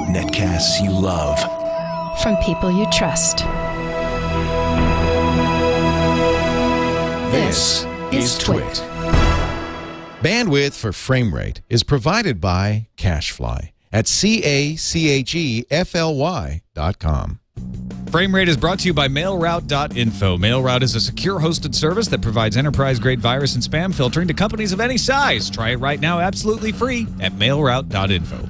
Netcasts you love. From people you trust. This is Twit. Bandwidth for Framerate is provided by CacheFly at CacheFly.com. Framerate is brought to you by MailRoute.info. MailRoute is a secure hosted service that provides enterprise-grade virus and spam filtering to companies of any size. Try it right now absolutely free at MailRoute.info.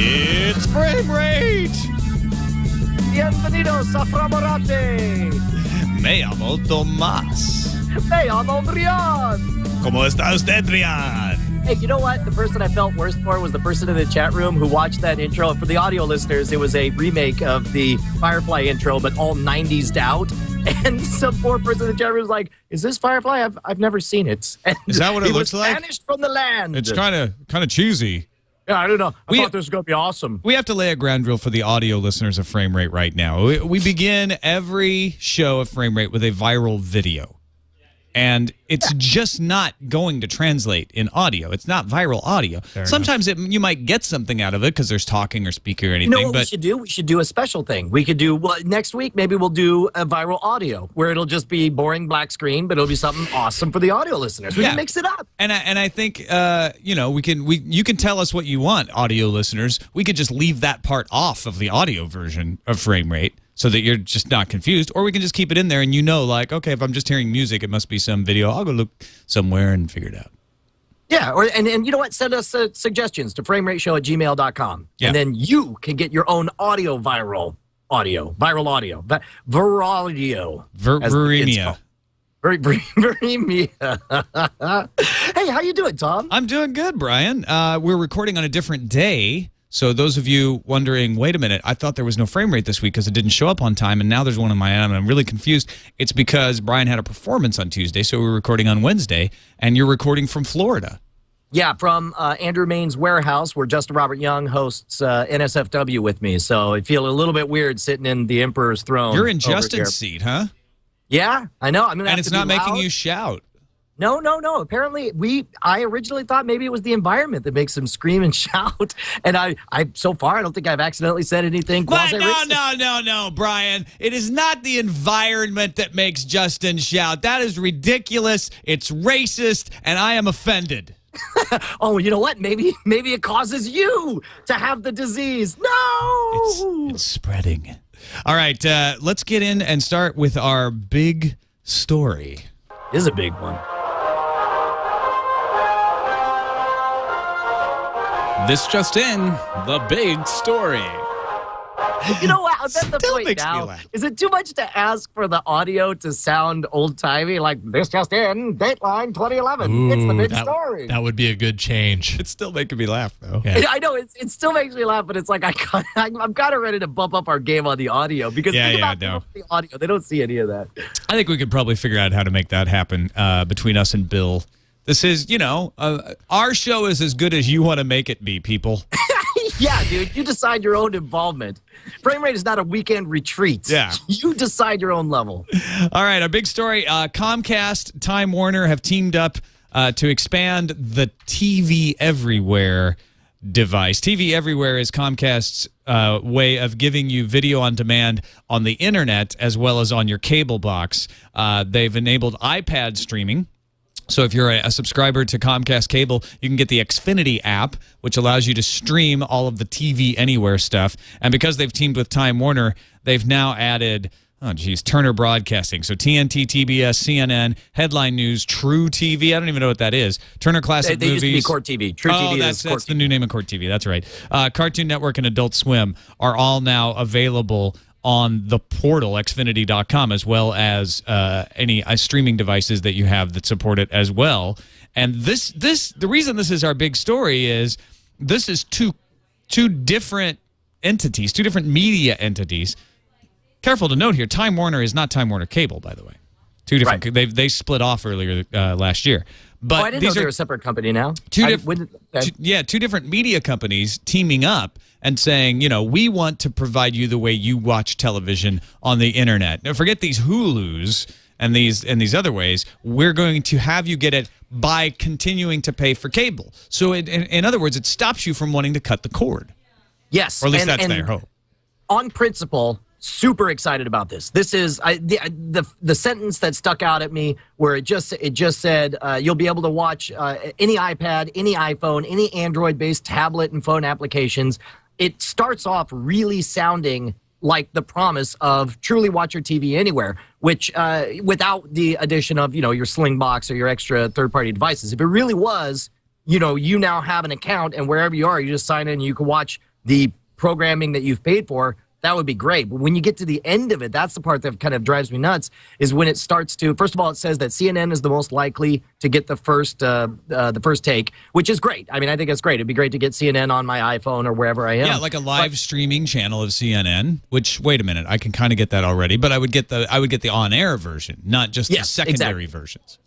It's Framerate! Bienvenidos a Framerate! Me llamo Tomás. Me llamo Brian! ¿Cómo está usted, Brian? Hey, you know what? The person I felt worst for was the person in the chat room who watched that intro. For the audio listeners, it was a remake of the Firefly intro, but all 90s out. And some poor person in the chat room was like, "Is this Firefly? I've never seen it." And is that what it looks like? Vanished from the land. It's kind of cheesy. Yeah, I don't know. I thought this was going to be awesome. We have to lay a ground rule for the audio listeners of Framerate right now. We begin every show of Framerate with a viral video. And it's just not going to translate in audio. It's not viral audio. Sometimes you might get something out of it because there's talking or speaking or anything. You know what we should do? We should do a special thing. We could do, next week, maybe we'll do a viral audio where it'll just be boring black screen, but it'll be something awesome for the audio listeners. We can mix it up. And I think, you know, you can tell us what you want, audio listeners. We could just leave that part off of the audio version of Framerate, so that you're just not confused, or we can just keep it in there and you know, like, okay, if I'm just hearing music, it must be some video. I'll go look somewhere and figure it out. Yeah, and you know what? Send us suggestions to framerateshow@gmail.com. Yeah. And then you can get your own viral audio. Viremia. Hey, how you doing, Tom? I'm doing good, Brian. We're recording on a different day. So those of you wondering, wait a minute, I thought there was no Framerate this week because it didn't show up on time, and now there's one on my end, and I'm really confused. It's because Brian had a performance on Tuesday, so we're recording on Wednesday, and you're recording from Florida. Yeah, from Andrew Main's warehouse, where Justin Robert Young hosts NSFW with me. So I feel a little bit weird sitting in the Emperor's throne. You're in Justin's seat, huh? Yeah, I know. And it's not making you shout. No. Apparently, I originally thought maybe it was the environment that makes him scream and shout. And I so far, I don't think I've accidentally said anything. But no, Brian. It is not the environment that makes Justin shout. That is ridiculous. It's racist, and I am offended. Oh, you know what? Maybe it causes you to have the disease. No! It's spreading. All right, let's get in and start with our big story. This is a big one. This just in, the big story. You know what? But then the Still point makes me now, laugh. is it too much to ask for the audio to sound old-timey? Like, this just in, Dateline 2011. It's the big story. That would be a good change. It's still making me laugh, though. Yeah. I know, it still makes me laugh, but it's like I'm kind of ready to bump up our game on the audio. Because think about the audio. They don't see any of that. I think we could probably figure out how to make that happen between us and Bill. This is, our show is as good as you want to make it be, people. Yeah, dude, you decide your own involvement. Frame Rate is not a weekend retreat. Yeah. You decide your own level. All right, our big story. Comcast, Time Warner have teamed up to expand the TV Everywhere device. TV Everywhere is Comcast's way of giving you video on demand on the internet as well as on your cable box. They've enabled iPad streaming. So if you're a subscriber to Comcast Cable, you can get the Xfinity app, which allows you to stream all of the TV Anywhere stuff. And because they've teamed with Time Warner, they've now added, Turner Broadcasting. So TNT, TBS, CNN, Headline News, True TV. I don't even know what that is. Turner Classic They Movies. used to be Court TV. True TV that's is Court the TV. new name of Court TV. That's right. Cartoon Network and Adult Swim are all now available on the portal, Xfinity.com, as well as any streaming devices that you have that support it as well. And the reason this is our big story is this is two different entities, two different media entities. Careful to note here, Time Warner is not Time Warner Cable, by the way. Two different. Right. They split off earlier last year. But I didn't know they were a separate company now. two different media companies teaming up and saying, we want to provide you the way you watch television on the internet. Now, forget these Hulus and these other ways. We're going to have you get it by continuing to pay for cable. So, in other words, it stops you from wanting to cut the cord. Yes. Or at least that's their hope. On principle, super excited about this. This is the sentence that stuck out at me where it just said you'll be able to watch any iPad, any iPhone, any Android-based tablet and phone applications. It starts off really sounding like the promise of truly watch your TV anywhere, which without the addition of your Sling box or your extra third-party devices. If it really was, you now have an account and wherever you are, you just sign in and you can watch the programming that you've paid for. That would be great. But when you get to the end of it, that's the part that kind of drives me nuts, is when it starts to, first of all, it says that CNN is the most likely to get the first take, which is great. I mean, I think it's great. It'd be great to get CNN on my iPhone or wherever I am. Yeah, like a live streaming channel of CNN, which, wait a minute, I can kind of get that already, but I would get the on-air version, not just the secondary versions.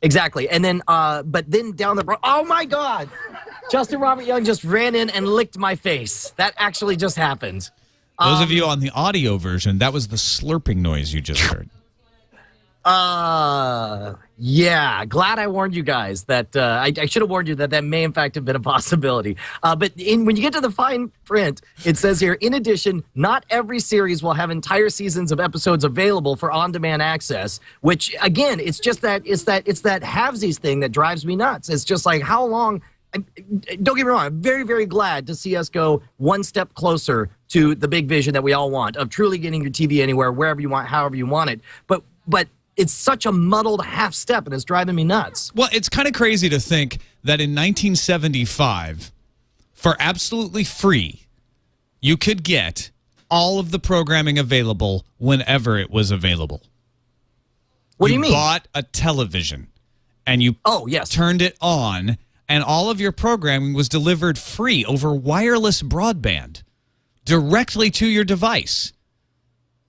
Exactly. And then, but then down the road, oh my God, Justin Robert Young just ran in and licked my face. That actually just happened. Those of you on the audio version, that was the slurping noise you just heard. Yeah. Glad I warned you guys that I should have warned you that may in fact have been a possibility. But when you get to the fine print, it says here, in addition, not every series will have entire seasons of episodes available for on-demand access, which again, it's that halvesies thing that drives me nuts. It's just like, how long? Don't get me wrong, I'm very, very glad to see us go one step closer to the big vision that we all want of truly getting your TV anywhere, wherever you want, however you want it. But it's such a muddled half step, and it's driving me nuts. Well, it's kind of crazy to think that in 1975, for absolutely free, you could get all of the programming available whenever it was available. What do you mean? You bought a television, and you turned it on, and all of your programming was delivered free over wireless broadband directly to your device.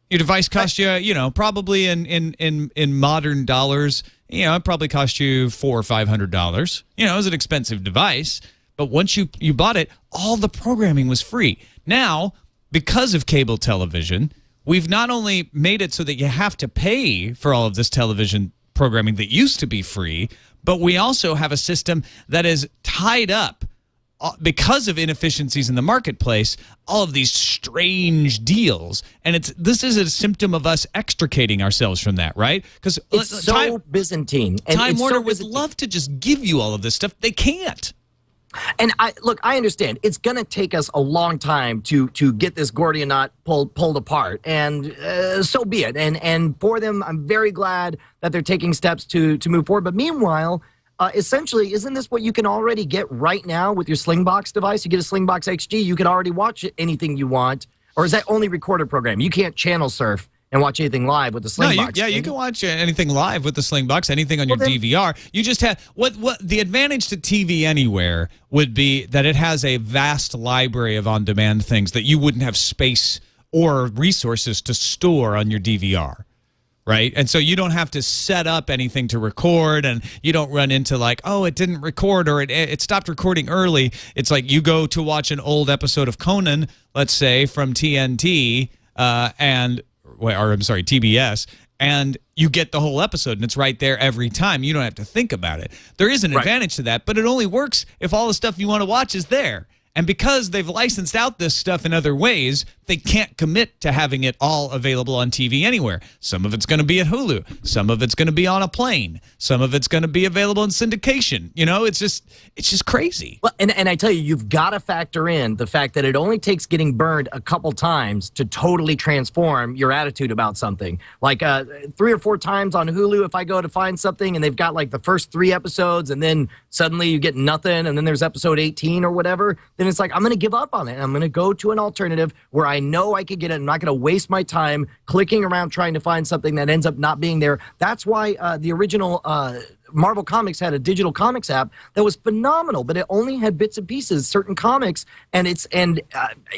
Your device cost you, probably in modern dollars, it probably cost you $400 or $500. It was an expensive device, but once you bought it, all the programming was free. Now, because of cable television, we've not only made it so that you have to pay for all of this television programming that used to be free, but we also have a system that is tied up because of inefficiencies in the marketplace, all of these strange deals. And this is a symptom of us extricating ourselves from that, right? Because it's so Byzantine. And Time Warner so would love to just give you all of this stuff. They can't. And I understand it's going to take us a long time to get this Gordian knot pulled apart, and so be it. And for them, I'm very glad that they're taking steps to move forward. But meanwhile, essentially, isn't this what you can already get right now with your Slingbox device? You get a Slingbox XG, you can already watch anything you want, Or is that only recorded program? You can't channel surf and watch anything live with the Slingbox. No, you can watch anything live with the Slingbox, anything on your DVR. You just have what the advantage to TV Anywhere would be that it has a vast library of on-demand things that you wouldn't have space or resources to store on your DVR. Right? And so you don't have to set up anything to record, and you don't run into like, oh, it didn't record or it stopped recording early. It's like you go to watch an old episode of Conan, let's say, from TNT TBS, and you get the whole episode, and it's right there every time. You don't have to think about it. There is an advantage to that, but it only works if all the stuff you want to watch is there. And because they've licensed out this stuff in other ways, they can't commit to having it all available on TV Anywhere. Some of it's going to be at Hulu. Some of it's going to be on a plane. Some of it's going to be available in syndication. You know, it's just crazy. Well, and I tell you, you've got to factor in the fact that it only takes getting burned a couple times to totally transform your attitude about something. Like 3 or 4 times on Hulu, if I go to find something and they've got like the first 3 episodes and then suddenly you get nothing and then there's episode 18 or whatever, then it's like, I'm going to give up on it. I'm going to go to an alternative where I know I could get it. I'm not going to waste my time clicking around trying to find something that ends up not being there. That's why the original Marvel Comics had a digital comics app that was phenomenal, but it only had bits and pieces, certain comics, and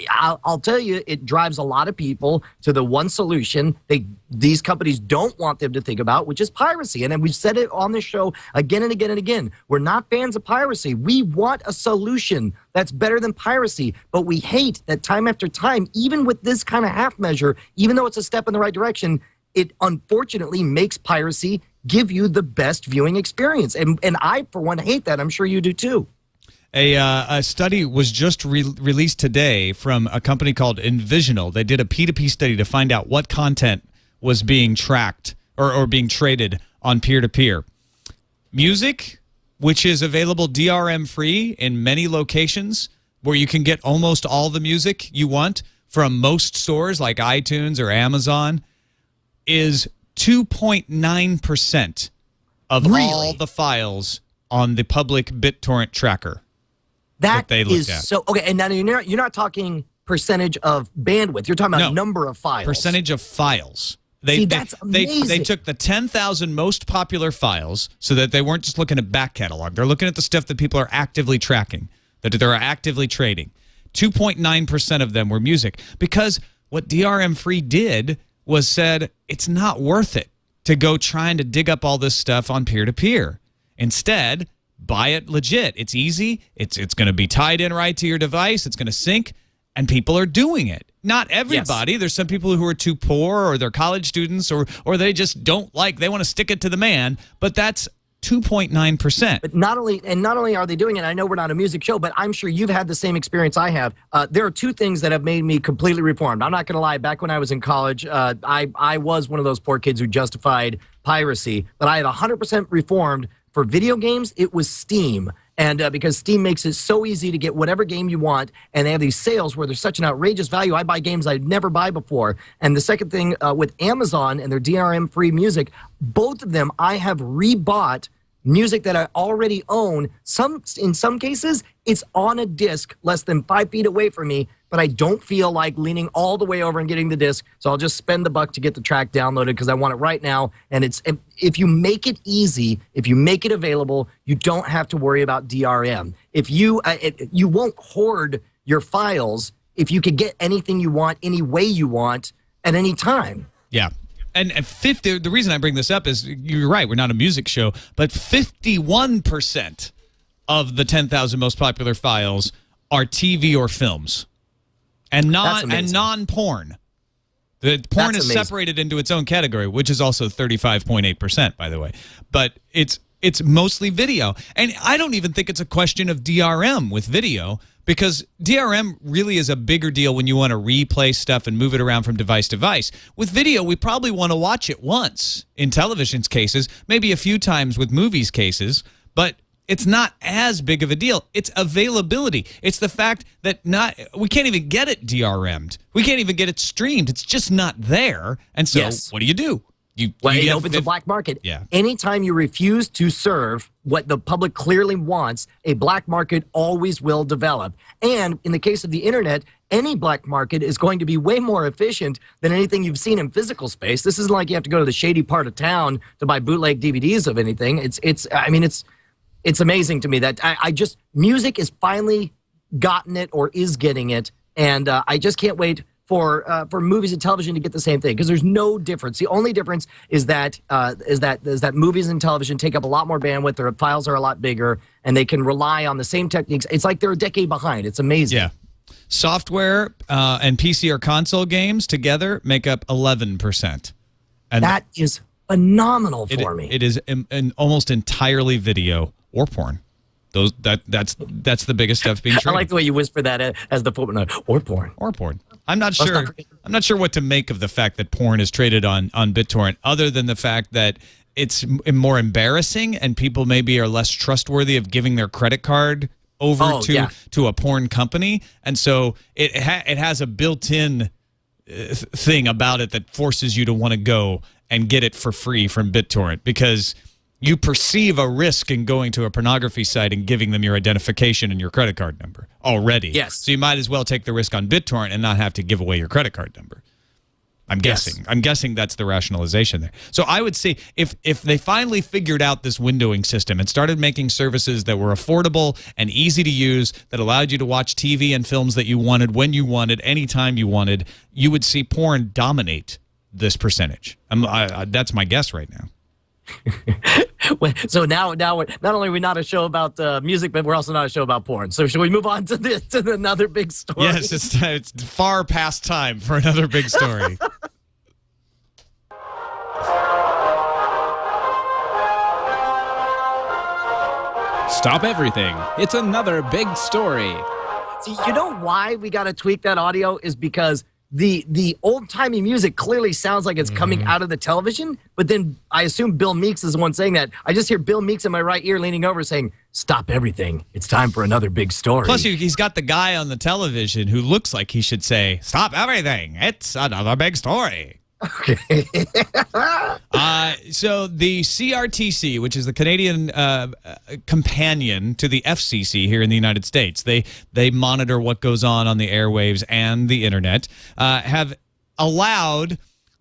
I'll tell you, it drives a lot of people to the one solution these companies don't want them to think about, which is piracy. And then we've said it on this show again and again and again. We're not fans of piracy. We want a solution that's better than piracy, but we hate that time after time, even with this kind of half measure, even though it's a step in the right direction, it unfortunately makes piracy give you the best viewing experience. And I, for one, hate that. I'm sure you do too. A study was just released today from a company called Envisional. They did a P2P study to find out what content was being tracked or being traded on peer-to-peer. Music, which is available DRM-free in many locations, where you can get almost all the music you want from most stores like iTunes or Amazon, is 2.9% of all the files on the public BitTorrent tracker that they looked at. So okay, and now you're not talking percentage of bandwidth. You're talking about number of files. Percentage of files. That's amazing. They took the 10,000 most popular files so that they weren't just looking at back catalog. They're looking at the stuff that people are actively tracking, that they're actively trading. 2.9% of them were music, because what DRM-free did was said it's not worth it to go trying to dig up all this stuff on peer-to-peer. Instead, buy it legit. It's easy. It's going to be tied in right to your device. It's going to sync, and people are doing it. Not everybody. Yes. There's some people who are too poor, or they're college students, or they just don't they want to stick it to the man, but that's 2.9%. But not only are they doing it, I know we're not a music show, but I'm sure you've had the same experience I have. There are 2 things that have made me completely reformed. I'm not going to lie. Back when I was in college, I was one of those poor kids who justified piracy, but I had 100% reformed. For video games, it was Steam. And because Steam makes it so easy to get whatever game you want, and they have these sales where there's such an outrageous value. I buy games I'd never buy before. And the second thing, with Amazon and their DRM-free music, both of them I have rebought music that I already own. In some cases, it's on a disc less than 5 feet away from me, but I don't feel like leaning all the way over and getting the disc, so I'll just spend the buck to get the track downloaded because I want it right now. And if you make it easy, if you make it available, you don't have to worry about DRM. If you won't hoard your files if you could get anything you want any way you want at any time. Yeah. And 50, the reason I bring this up is, you're right, we're not a music show, but 51% of the 10,000 most popular files are TV or films. And non-porn. The porn is separated into its own category, which is also 35.8%, by the way. But it's mostly video. And I don't even think it's a question of DRM with video, because DRM really is a bigger deal when you want to replay stuff and move it around from device to device. With video, we probably want to watch it once in television's cases, maybe a few times with movies' cases, but it's not as big of a deal. It's availability. It's the fact that we can't even get it DRM'd. We can't even get it streamed. It's just not there. And so what do? It opens a black market. Yeah. Anytime you refuse to serve what the public clearly wants, a black market always will develop. And in the case of the internet, any black market is going to be way more efficient than anything you've seen in physical space. This isn't like you have to go to the shady part of town to buy bootleg DVDs of anything. It's amazing to me that music is finally gotten it or is getting it, and I just can't wait for movies and television to get the same thing, because there's no difference. The only difference is that movies and television take up a lot more bandwidth, their files are a lot bigger, and they can rely on the same techniques. It's like they're a decade behind. It's amazing. Yeah. Software and PC or console games together make up 11%. And that is phenomenal for me. It is almost entirely video or porn. That's the biggest stuff being traded. I like the way you whisper that as the footnote. Or porn. Or porn. I'm not sure what to make of the fact that porn is traded on BitTorrent, other than the fact that it's more embarrassing and people maybe are less trustworthy of giving their credit card over to a porn company, and so it has a built-in thing about it that forces you to want to go and get it for free from BitTorrent, because you perceive a risk in going to a pornography site and giving them your identification and your credit card number already. Yes. So you might as well take the risk on BitTorrent and not have to give away your credit card number. I'm guessing. Yes. I'm guessing that's the rationalization there. So I would say if they finally figured out this windowing system and started making services that were affordable and easy to use, that allowed you to watch TV and films that you wanted, when you wanted, anytime you wanted, you would see porn dominate this percentage. That's my guess right now. So now we're, not only are we not a show about music, but we're also not a show about porn. So should we move on to another big story? Yes, it's far past time for another big story. Stop everything. It's another big story. See, you know why we got to tweak that audio is because the old-timey music clearly sounds like it's coming out of the television, but then I assume Bill Meeks is the one saying that. I just hear Bill Meeks in my right ear leaning over saying, "Stop everything. It's time for another big story." Plus, he's got the guy on the television who looks like he should say, "Stop everything. It's another big story." Okay. So the CRTC, which is the Canadian companion to the FCC here in the United States, they monitor what goes on the airwaves and the internet, have allowed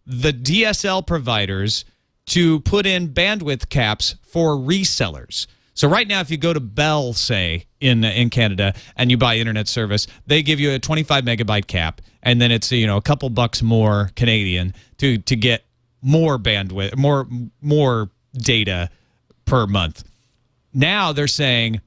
the DSL providers to put in bandwidth caps for resellers. So right now, if you go to Bell, say, in Canada, and you buy internet service, they give you a 25 megabyte cap, and then it's a couple bucks more Canadian to get more bandwidth, more data per month. Now they're saying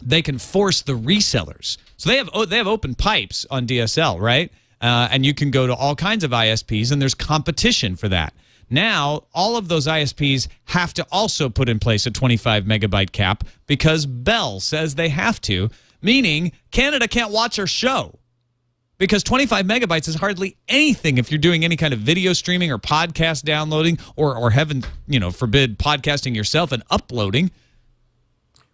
they can force the resellers. So they have open pipes on DSL, right? And you can go to all kinds of ISPs, and there's competition for that. Now, all of those ISPs have to also put in place a 25 megabyte cap because Bell says they have to, meaning Canada can't watch our show because 25 megabytes is hardly anything if you're doing any kind of video streaming or podcast downloading or heaven, forbid, podcasting yourself and uploading.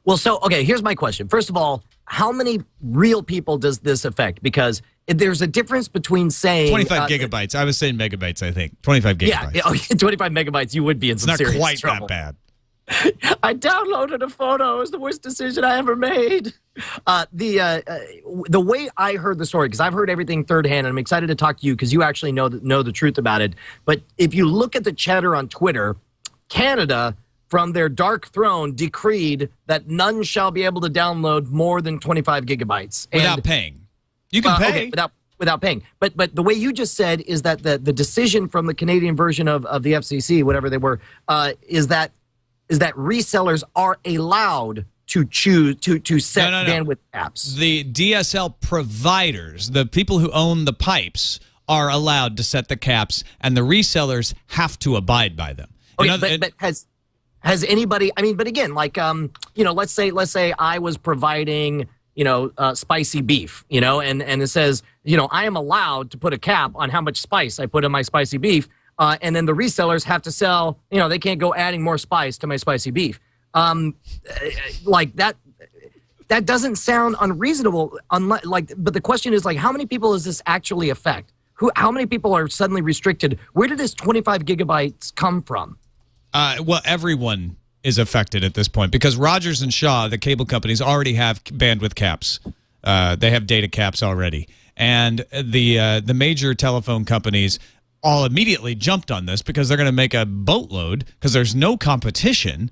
Well, so, okay, here's my question. First of all, how many real people does this affect? Because there's a difference between saying 25 gigabytes. I was saying megabytes, I think. 25 gigabytes. Yeah, 25 megabytes, you would be in some serious trouble. It's not quite that bad. I downloaded a photo. It was the worst decision I ever made. The way I heard the story, because I've heard everything third hand, and I'm excited to talk to you because you actually know the truth about it. But if you look at the chatter on Twitter, Canada, from their dark throne, decreed that none shall be able to download more than 25 gigabytes. Without paying. You can pay. Okay, without paying. But the way you just said is that the decision from the Canadian version of the FCC, whatever they were, is that resellers are allowed to choose to set bandwidth caps. The DSL providers, the people who own the pipes, are allowed to set the caps, and the resellers have to abide by them. Okay, but has anybody? I mean, but again, like let's say I was providing spicy beef, and it says I am allowed to put a cap on how much spice I put in my spicy beef. And then the resellers have to sell, they can't go adding more spice to my spicy beef. Like that doesn't sound unreasonable. But the question is, how many people does this actually affect? How many people are suddenly restricted? Where did this 25 gigabytes come from? Well, everyone is affected at this point because Rogers and Shaw, the cable companies, already have bandwidth caps. They have data caps already. And the major telephone companies all immediately jumped on this because they're going to make a boatload because there's no competition.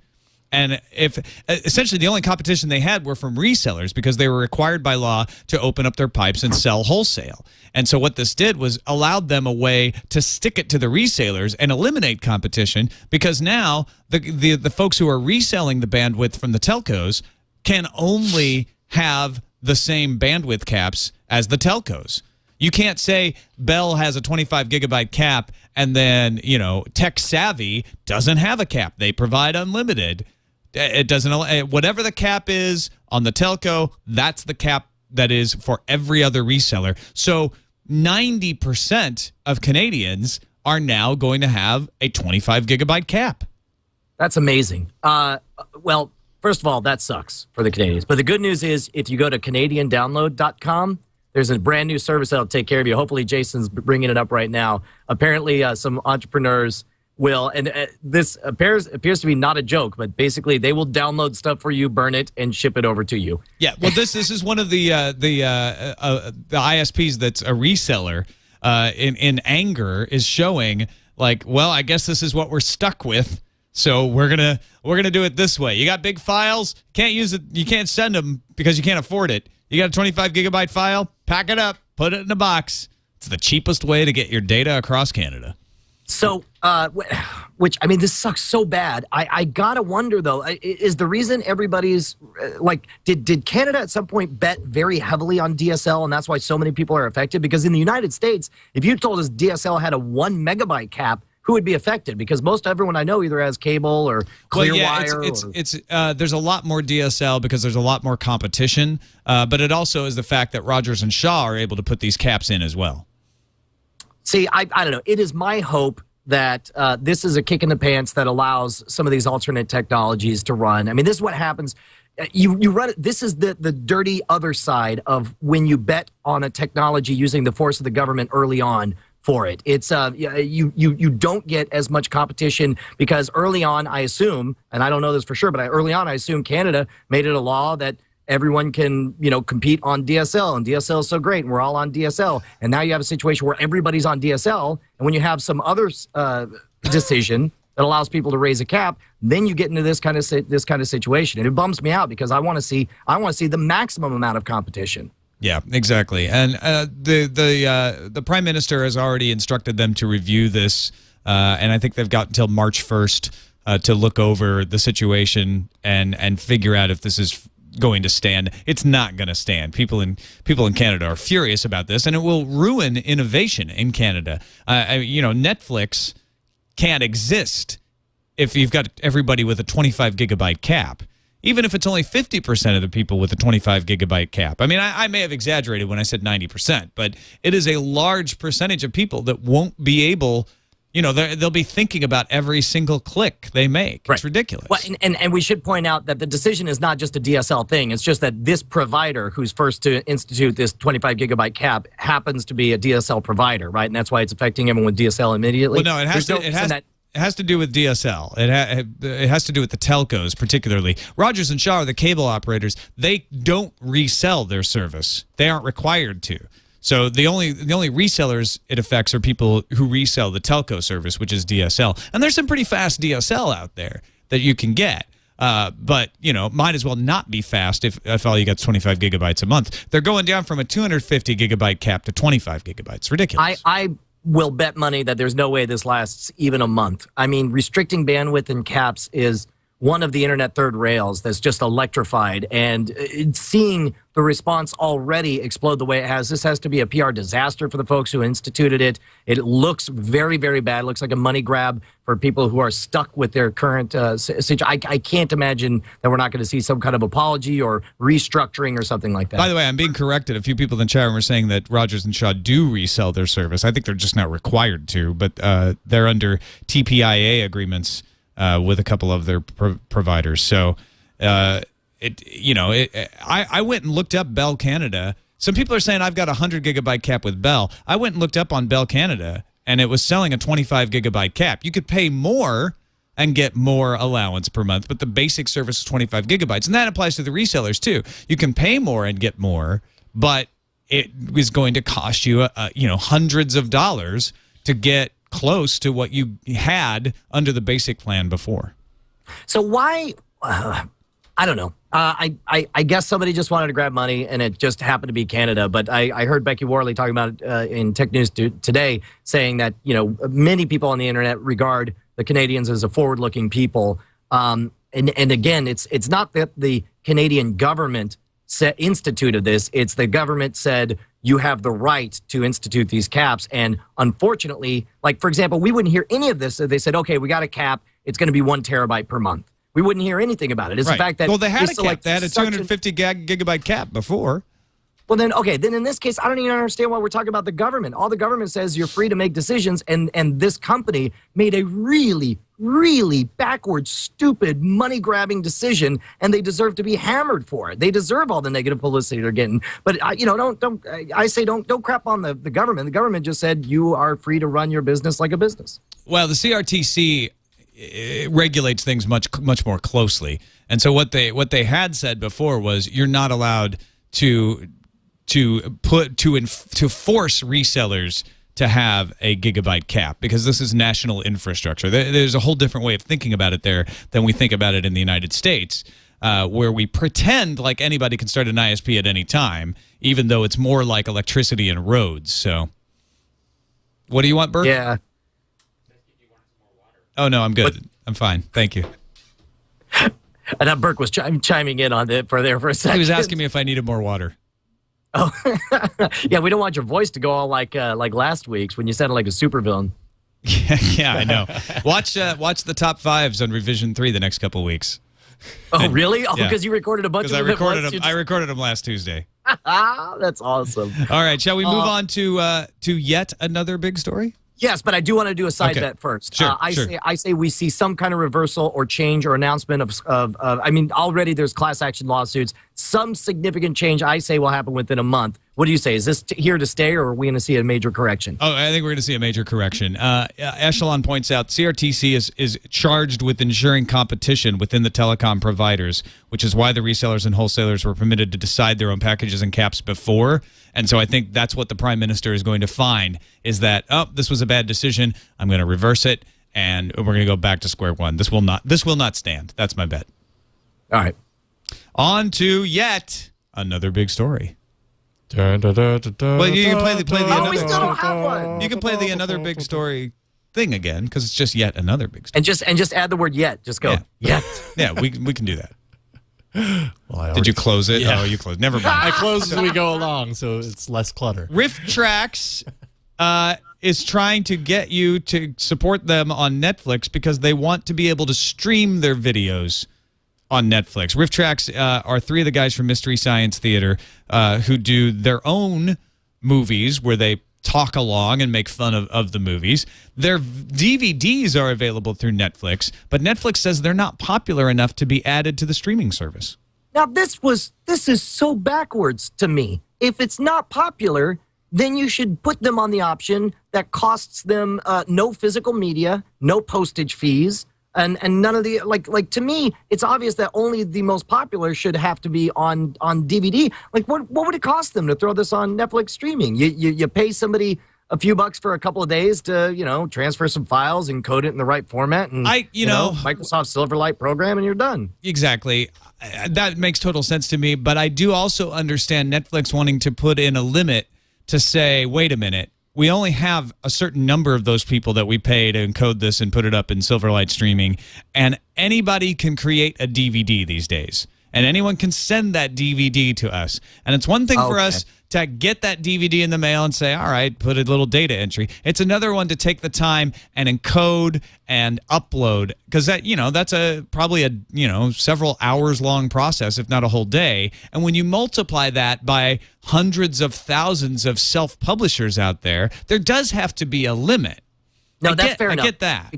And if essentially the only competition they had were from resellers because they were required by law to open up their pipes and sell wholesale. And so what this did was allowed them a way to stick it to the resellers and eliminate competition, because now the folks who are reselling the bandwidth from the telcos can only have the same bandwidth caps as the telcos. You can't say Bell has a 25 gigabyte cap and then, Tech Savvy doesn't have a cap. They provide unlimited. It doesn't, whatever the cap is on the telco, that's the cap that is for every other reseller. So 90% of Canadians are now going to have a 25 gigabyte cap. That's amazing. Well, first of all, that sucks for the Canadians. But the good news is if you go to CanadianDownload.com, there's a brand new service that'll take care of you. Hopefully, Jason's bringing it up right now. Apparently, some entrepreneurs will, and this appears to be not a joke, but basically they will download stuff for you, burn it, and ship it over to you. Yeah, well, this is one of the ISPs that's a reseller. In anger, is showing like, well, I guess this is what we're stuck with. So we're gonna do it this way. You got big files, can't use it. You can't send them because you can't afford it. You got a 25 gigabyte file, pack it up, put it in a box. It's the cheapest way to get your data across Canada. So, which, I mean, this sucks so bad. I gotta wonder, though, is the reason everybody's, like, did Canada at some point bet very heavily on DSL, and that's why so many people are affected? Because in the United States, if you told us DSL had a 1 megabyte cap, who would be affected? Because most everyone I know either has cable or Clearwire. There's a lot more DSL because there's a lot more competition, but it also is the fact that Rogers and Shaw are able to put these caps in as well. See, I don't know. It is my hope that this is a kick in the pants that allows some of these alternate technologies to run. I mean, this is what happens. You run it. This is the dirty other side of when you bet on a technology using the force of the government early on for it. It's you don't get as much competition because early on, I assume, and I don't know this for sure, but early on I assume Canada made it a law that everyone can, compete on DSL, and DSL is so great, and we're all on DSL. And now you have a situation where everybody's on DSL, and when you have some other decision that allows people to raise a cap, then you get into this kind of situation, and it bums me out because I want to see the maximum amount of competition. Yeah, exactly. And the Prime Minister has already instructed them to review this, and I think they've got until March 1st to look over the situation and figure out if this is going to stand. It's not going to stand. People in Canada are furious about this, and it will ruin innovation in Canada. Netflix can't exist if you've got everybody with a 25 gigabyte cap. Even if it's only 50% of the people with a 25 gigabyte cap. I mean, I may have exaggerated when I said 90%, but it is a large percentage of people that won't be able, they'll be thinking about every single click they make. Right. It's ridiculous. Well, and we should point out that the decision is not just a DSL thing. It's just that this provider who's first to institute this 25 gigabyte cap happens to be a DSL provider, right? And that's why it's affecting everyone with DSL immediately. Well, no, it has to do with DSL. It has to do with the telcos, particularly. Rogers and Shaw are the cable operators. They don't resell their service. They aren't required to. So the only resellers it affects are people who resell the telco service, which is DSL. And there's some pretty fast DSL out there that you can get. But, might as well not be fast if all you got is 25 gigabytes a month. They're going down from a 250 gigabyte cap to 25 gigabytes. Ridiculous. I will bet money that there's no way this lasts even a month. I mean, restricting bandwidth and caps is one of the internet third rails that's just electrified, and seeing the response already explode the way it has, this has to be a PR disaster for the folks who instituted it. It looks very, very bad. It looks like a money grab for people who are stuck with their current situation. I can't imagine that we're not going to see some kind of apology or restructuring or something like that. By the way, I'm being corrected. A few people in the chat room are saying that Rogers and Shaw do resell their service. I think they're just not required to, but they're under TPIA agreements with a couple of their providers. So, I went and looked up Bell Canada. Some people are saying I've got a 100 gigabyte cap with Bell. I went and looked up on Bell Canada, and it was selling a 25 gigabyte cap. You could pay more and get more allowance per month, but the basic service is 25 gigabytes, and that applies to the resellers too. You can pay more and get more, but it is going to cost you, hundreds of dollars to get close to what you had under the basic plan before. So why? I don't know. I guess somebody just wanted to grab money, and it just happened to be Canada. But I heard Becky Worley talking about it in Tech News today, saying that many people on the internet regard the Canadians as a forward-looking people. And again, it's not that the Canadian government instituted this. It's the government said you have the right to institute these caps. And unfortunately, like, for example, we wouldn't hear any of this if they said, okay, we got a cap. It's going to be 1 terabyte per month. We wouldn't hear anything about it. It's the fact that they had a cap. They had a 250 gigabyte cap before. Well, then, okay, then in this case, I don't even understand why we're talking about the government. All the government says you're free to make decisions, and this company made a really, really backwards, stupid, money-grabbing decision, and they deserve to be hammered for it. They deserve all the negative publicity they're getting. But don't crap on the government. The government just said you are free to run your business like a business. Well, the CRTC regulates things much more closely, and so what they had said before was you're not allowed to force resellers to have a gigabyte cap, because this is national infrastructure. There's a whole different way of thinking about it there than we think about it in the United States, where we pretend like anybody can start an ISP at any time, even though it's more like electricity and roads. So, what do you want, Bert? Yeah. Oh, no, I'm good. I'm fine. Thank you. And Burke was chiming in on it for a second. He was asking me if I needed more water. Oh, yeah, we don't want your voice to go all like last week's when you sounded like a supervillain. Yeah, I know. Watch the top 5s on Revision 3 the next couple of weeks. Oh, really? Oh, because you recorded a bunch of them. I recorded them last Tuesday. That's awesome. All right, shall we move on to yet another big story? Yes, but I do want to do a side bet first. Sure, I say we see some kind of reversal or change or announcement of I mean, already there's class action lawsuits. Some significant change, I say, will happen within a month. What do you say? Is this here to stay, or are we going to see a major correction? Oh, I think we're going to see a major correction. Echelon points out CRTC is charged with ensuring competition within the telecom providers, which is why the resellers and wholesalers were permitted to decide their own packages and caps before. And so I think that's what the Prime Minister is going to find, is that, oh, this was a bad decision. I'm going to reverse it, and we're going to go back to square one. This will not stand. That's my bet. All right. On to yet another big story. Well, you can play the Oh, we still don't have one. You can play the another big story thing again, because it's just yet another big story. And just add the word yet. Just go yet. Yeah, we can do that. Well, Did you close it? Yeah. Oh, you closed. Never mind. I close as we go along, so it's less clutter. RiffTrax is trying to get you to support them on Netflix because they want to be able to stream their videos on Netflix. RiffTrax are 3 of the guys from Mystery Science Theater who do their own movies where they talk along and make fun of the movies. Their DVDs are available through Netflix, but Netflix says they're not popular enough to be added to the streaming service. Now, this is so backwards to me. If it's not popular, then you should put them on the option that costs them no physical media, no postage fees, and none of the like. To me, it's obvious that only the most popular should have to be on DVD. Like, what would it cost them to throw this on Netflix streaming? You pay somebody a few bucks for a couple of days to transfer some files and code it in the right format, and Microsoft Silverlight program, and you're done. Exactly. That makes total sense to me, but I do also understand Netflix wanting to put in a limit to say, wait a minute, we only have a certain number of those people that we pay to encode this and put it up in Silverlight streaming, and anybody can create a DVD these days, and anyone can send that DVD to us. And it's one thing for us to get that DVD in the mail and say, all right, put a little data entry. It's another one to take the time and encode and upload, because that's probably a several hours long process, if not a whole day. And when you multiply that by hundreds of thousands of self-publishers out there, there does have to be a limit. No, that's fair enough. I get that.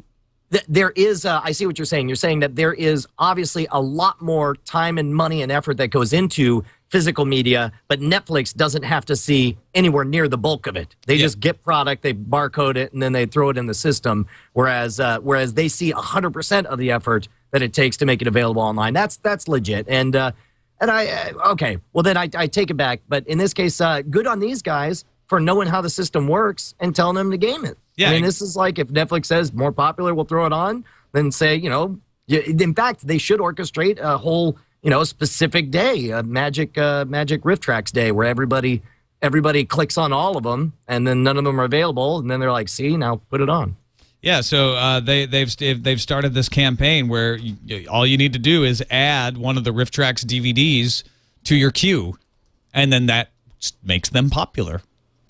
There is, I see what you're saying. You're saying that there is obviously a lot more time and money and effort that goes into physical media, but Netflix doesn't have to see anywhere near the bulk of it. They just get product, they barcode it, and then they throw it in the system, whereas they see 100% of the effort that it takes to make it available online. That's legit. And And okay, well then I take it back. But in this case, good on these guys for knowing how the system works and telling them to game it. Yeah. I mean, this is like if Netflix says more popular, we'll throw it on. Then say, in fact, they should orchestrate a whole, specific day, a magic RiffTrax day where everybody clicks on all of them and then none of them are available. And then they're like, see, now put it on. Yeah, so they've started this campaign where all you need to do is add one of the RiffTrax DVDs to your queue, and then that makes them popular.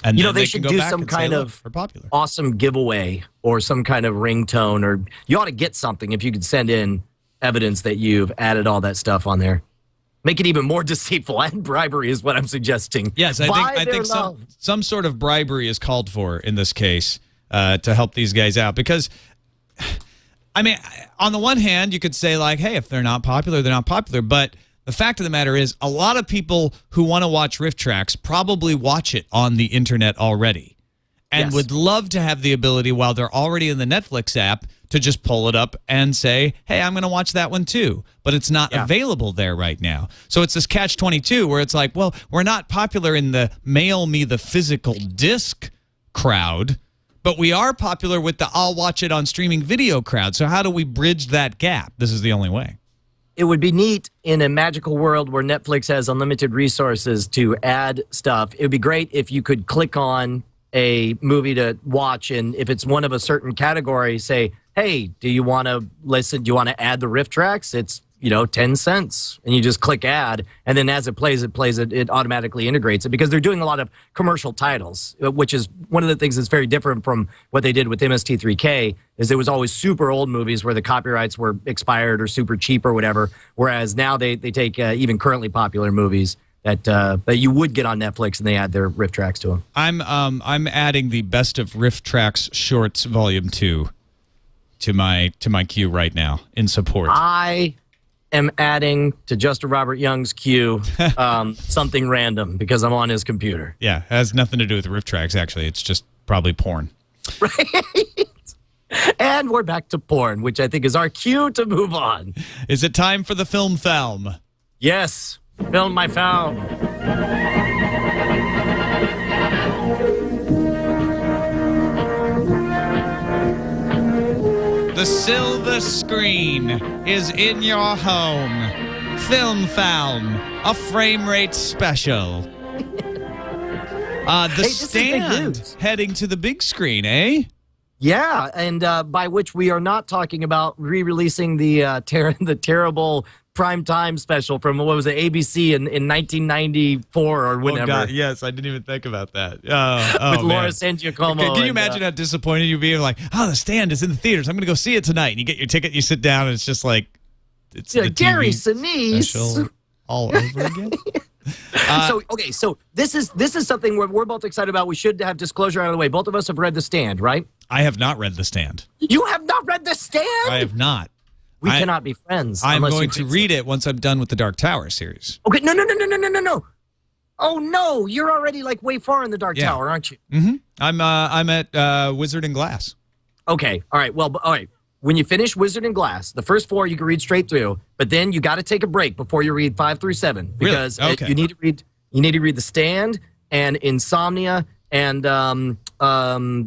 And then they should do some kind of awesome giveaway or some kind of ringtone, or you ought to get something if you could send in evidence that you've added all that stuff on there. Make it even more deceitful, and bribery is what I'm suggesting. Yes, I think some sort of bribery is called for in this case to help these guys out. Because, I mean, on the one hand, you could say, like, hey, if they're not popular, they're not popular. But the fact of the matter is, a lot of people who want to watch RiffTrax probably watch it on the internet already and would love to have the ability, while they're already in the Netflix app, to just pull it up and say, hey, I'm going to watch that one too. But it's not available there right now. So it's this catch-22 where it's like, well, we're not popular in the mail me the physical disc crowd, but we are popular with the I'll watch it on streaming video crowd. So how do we bridge that gap? This is the only way. It would be neat in a magical world where Netflix has unlimited resources to add stuff. It would be great if you could click on a movie to watch, and if it's one of a certain category, say, hey, do you want to listen? Do you want to add the RiffTrax? It's 10 cents, and you just click add, and then as it plays, it automatically integrates it, because they're doing a lot of commercial titles, which is one of the things that's very different from what they did with MST3K. Is it was always super old movies where the copyrights were expired or super cheap or whatever, whereas now they take even currently popular movies that you would get on Netflix, and they add their RiffTrax to them. I'm adding the Best of RiffTrax Shorts Volume 2 to my queue right now in support. I am adding to Justin Robert Young's queue something random because I'm on his computer. Yeah, it has nothing to do with RiffTrax, actually. It's just probably porn. Right. And we're back to porn, which I think is our cue to move on. Is it time for the film film? Yes. Film my film. The silver screen is in your home. Film Found, a frame rate special. The Stand heading to the big screen, eh? Yeah, and by which we are not talking about re-releasing the terrible primetime special from, what was it, ABC in 1994 or whenever. Oh, God, yes, I didn't even think about that. With Laura San Giacomo. Can you imagine how disappointed you'd be? Like, oh, The Stand is in the theaters. I'm going to go see it tonight. And you get your ticket, you sit down, and it's just like, it's the Gary TV Sinise special all over again. So this is something we're both excited about. We should have disclosure out of the way. Both of us have read The Stand, right? I have not read The Stand. You have not read The Stand? I have not. We cannot be friends. I'm going to read it once I'm done with the Dark Tower series. Okay, no. Oh no, you're already like way far in the Dark Tower, aren't you? Mm-hmm. I'm at Wizard and Glass. Okay, all right. Well, all right. When you finish Wizard and Glass, the first 4 you can read straight through, but then you got to take a break before you read 5 through 7 because Okay. you need to read The Stand and Insomnia and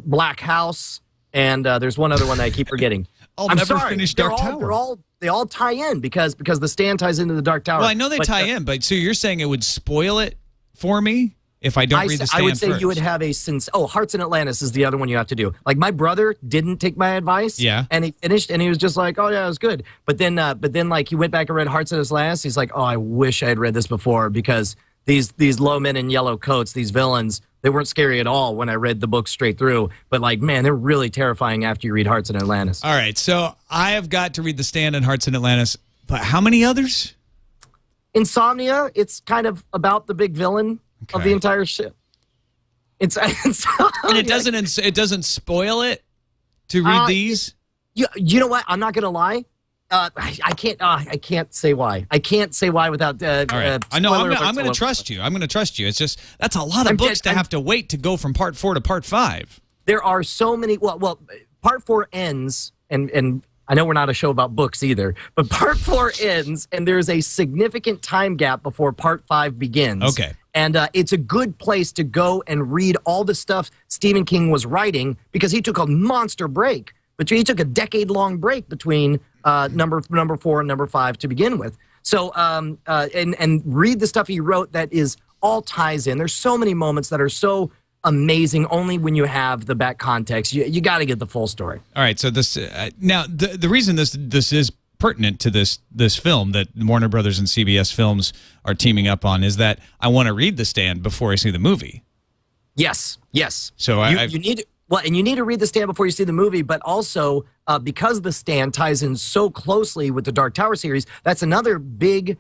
Black House, and there's one other one that I keep forgetting. I'm never finish Dark Tower. They all tie in because The Stand ties into the Dark Tower. Well, I know they tie in, but so you're saying it would spoil it for me if I don't read The Stand I would say first. you would have Hearts in Atlantis is the other one you have to do. Like, my brother didn't take my advice. Yeah. And he finished, and he was just like, oh, yeah, it was good. But then like, he went back and read Hearts in Atlantis. He's like, oh, I wish I had read this before because these low men in yellow coats, these villains, they weren't scary at all when I read the book straight through. But, like, man, they're really terrifying after you read Hearts in Atlantis. All right, so I have got to read The Stand and Hearts in Atlantis. But how many others? Insomnia, it's kind of about the big villain of the entire ship. And it doesn't spoil it to read these? You know what? I'm not going to lie. I can't say why. I can't say why without. All right. I know. I'm going to trust you. I'm going to trust you. It's just that's a lot of books to have to wait to go from part 4 to part 5. There are so many. Well, part 4 ends, and I know we're not a show about books either, but part 4 ends, and there's a significant time gap before part 5 begins. Okay. And it's a good place to go and read all the stuff Stephen King was writing, because he took a monster break. But he took a decade-long break between number 4 and number 5 to begin with. So, and read the stuff he wrote that is all ties in. There's so many moments that are so amazing only when you have the back context. You got to get the full story. All right, so this now the reason this is pertinent to this film that Warner Brothers and CBS Films are teaming up on is that I want to read The Stand before I see the movie. Yes. So you need to read The Stand before you see the movie, but also because The Stand ties in so closely with the Dark Tower series, that's another big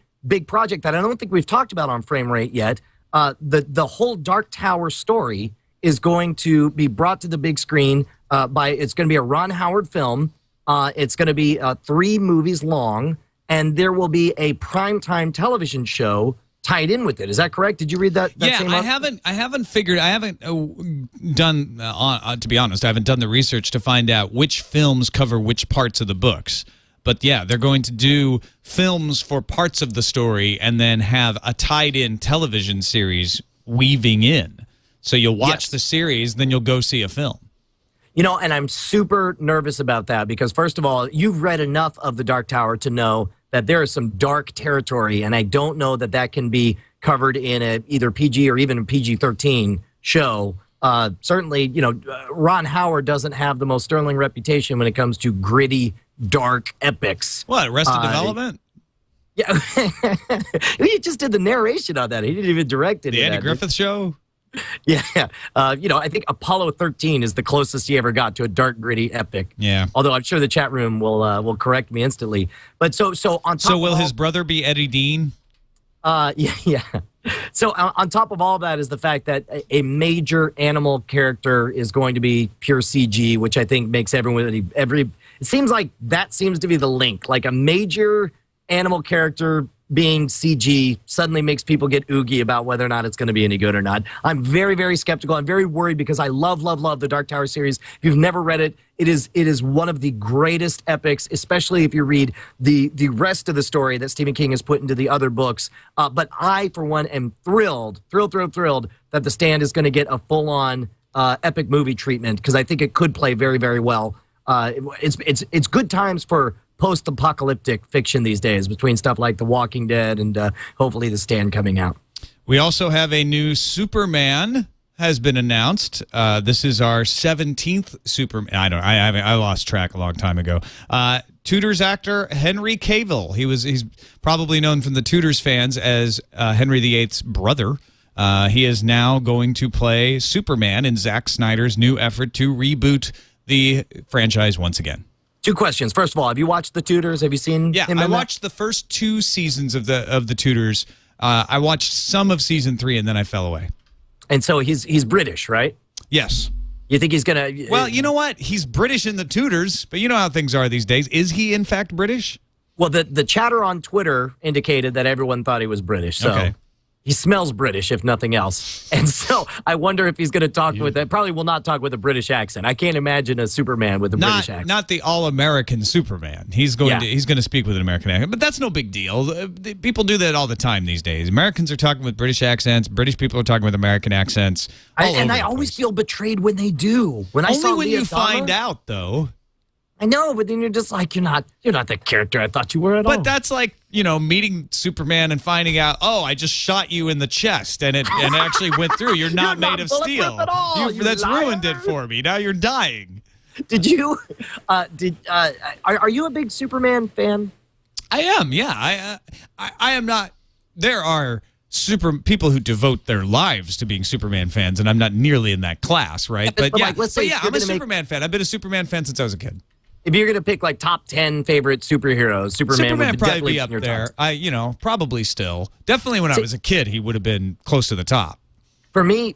project that I don't think we've talked about on Frame Rate yet. The whole Dark Tower story is going to be brought to the big screen it's going to be a Ron Howard film. It's going to be 3 movies long, and there will be a primetime television show tied in with it. Is that correct? Did you read that? Yeah, I haven't done, to be honest, I haven't done the research to find out which films cover which parts of the books. But yeah, they're going to do films for parts of the story and then have a tied-in television series weaving in. So you'll watch the series, then you'll go see a film. You know, and I'm super nervous about that because, first of all, you've read enough of The Dark Tower to know that there is some dark territory, and I don't know that can be covered in either PG or even a PG-13 show. Certainly, Ron Howard doesn't have the most sterling reputation when it comes to gritty, dark epics. What, Arrested Development? Yeah. He just did the narration on that. He didn't even direct it. The Andy Griffith Show? Yeah. I think Apollo 13 is the closest he ever got to a dark, gritty epic. Yeah. Although I'm sure the chat room will correct me instantly. But so on top. So will his brother be Eddie Dean? Yeah. So on top of all that is the fact that a major animal character is going to be pure CG, which I think makes it seems like that seems to be the link. Like a major animal character being CG suddenly makes people get oogie about whether or not it's going to be any good or not. I'm very, very skeptical. I'm very worried because I love the Dark Tower series. If you've never read it, it is one of the greatest epics, especially if you read the rest of the story that Stephen King has put into the other books. But I, for one, am thrilled that The Stand is going to get a full-on epic movie treatment because I think it could play very, very well. It's good times for post-apocalyptic fiction these days between stuff like The Walking Dead and hopefully The Stand coming out. We also have a new Superman has been announced. This is our 17th Superman. I lost track a long time ago. Tudors actor Henry Cavill. He's probably known from the Tudors fans as Henry VIII's brother. He is now going to play Superman in Zack Snyder's new effort to reboot the franchise once again. 2 questions. First of all, have you watched The Tudors? Have you seen him? I watched the first 2 seasons of the Tudors. I watched some of season 3 and then I fell away. And so he's British, right? Yes. You think he's gonna? Well, you know what? He's British in the Tudors, but you know how things are these days. Is he in fact British? Well, the chatter on Twitter indicated that everyone thought he was British. So. Okay. He smells British, if nothing else. And so I wonder if he's going to talk with that. Probably will not talk with a British accent. I can't imagine a Superman with a British accent. Not the all-American Superman. He's going to speak with an American accent. But that's no big deal. People do that all the time these days. Americans are talking with British accents. British people are talking with American accents. I always feel betrayed when they do. Only when you find out, though. I know, but then you're just like, you're not the character I thought you were at all. But that's like, meeting Superman and finding out, oh, I just shot you in the chest and it actually went through. You're not made of steel. At all, that's ruined it for me. Now you're dying. Did you? Are you a big Superman fan? I am. Yeah. I am not. There are people who devote their lives to being Superman fans, and I'm not nearly in that class, right? But let's say I'm a Superman fan. I've been a Superman fan since I was a kid. If you're going to pick like top 10 favorite superheroes, Superman would probably be up there. Probably still. Definitely when I was a kid, he would have been close to the top. For me,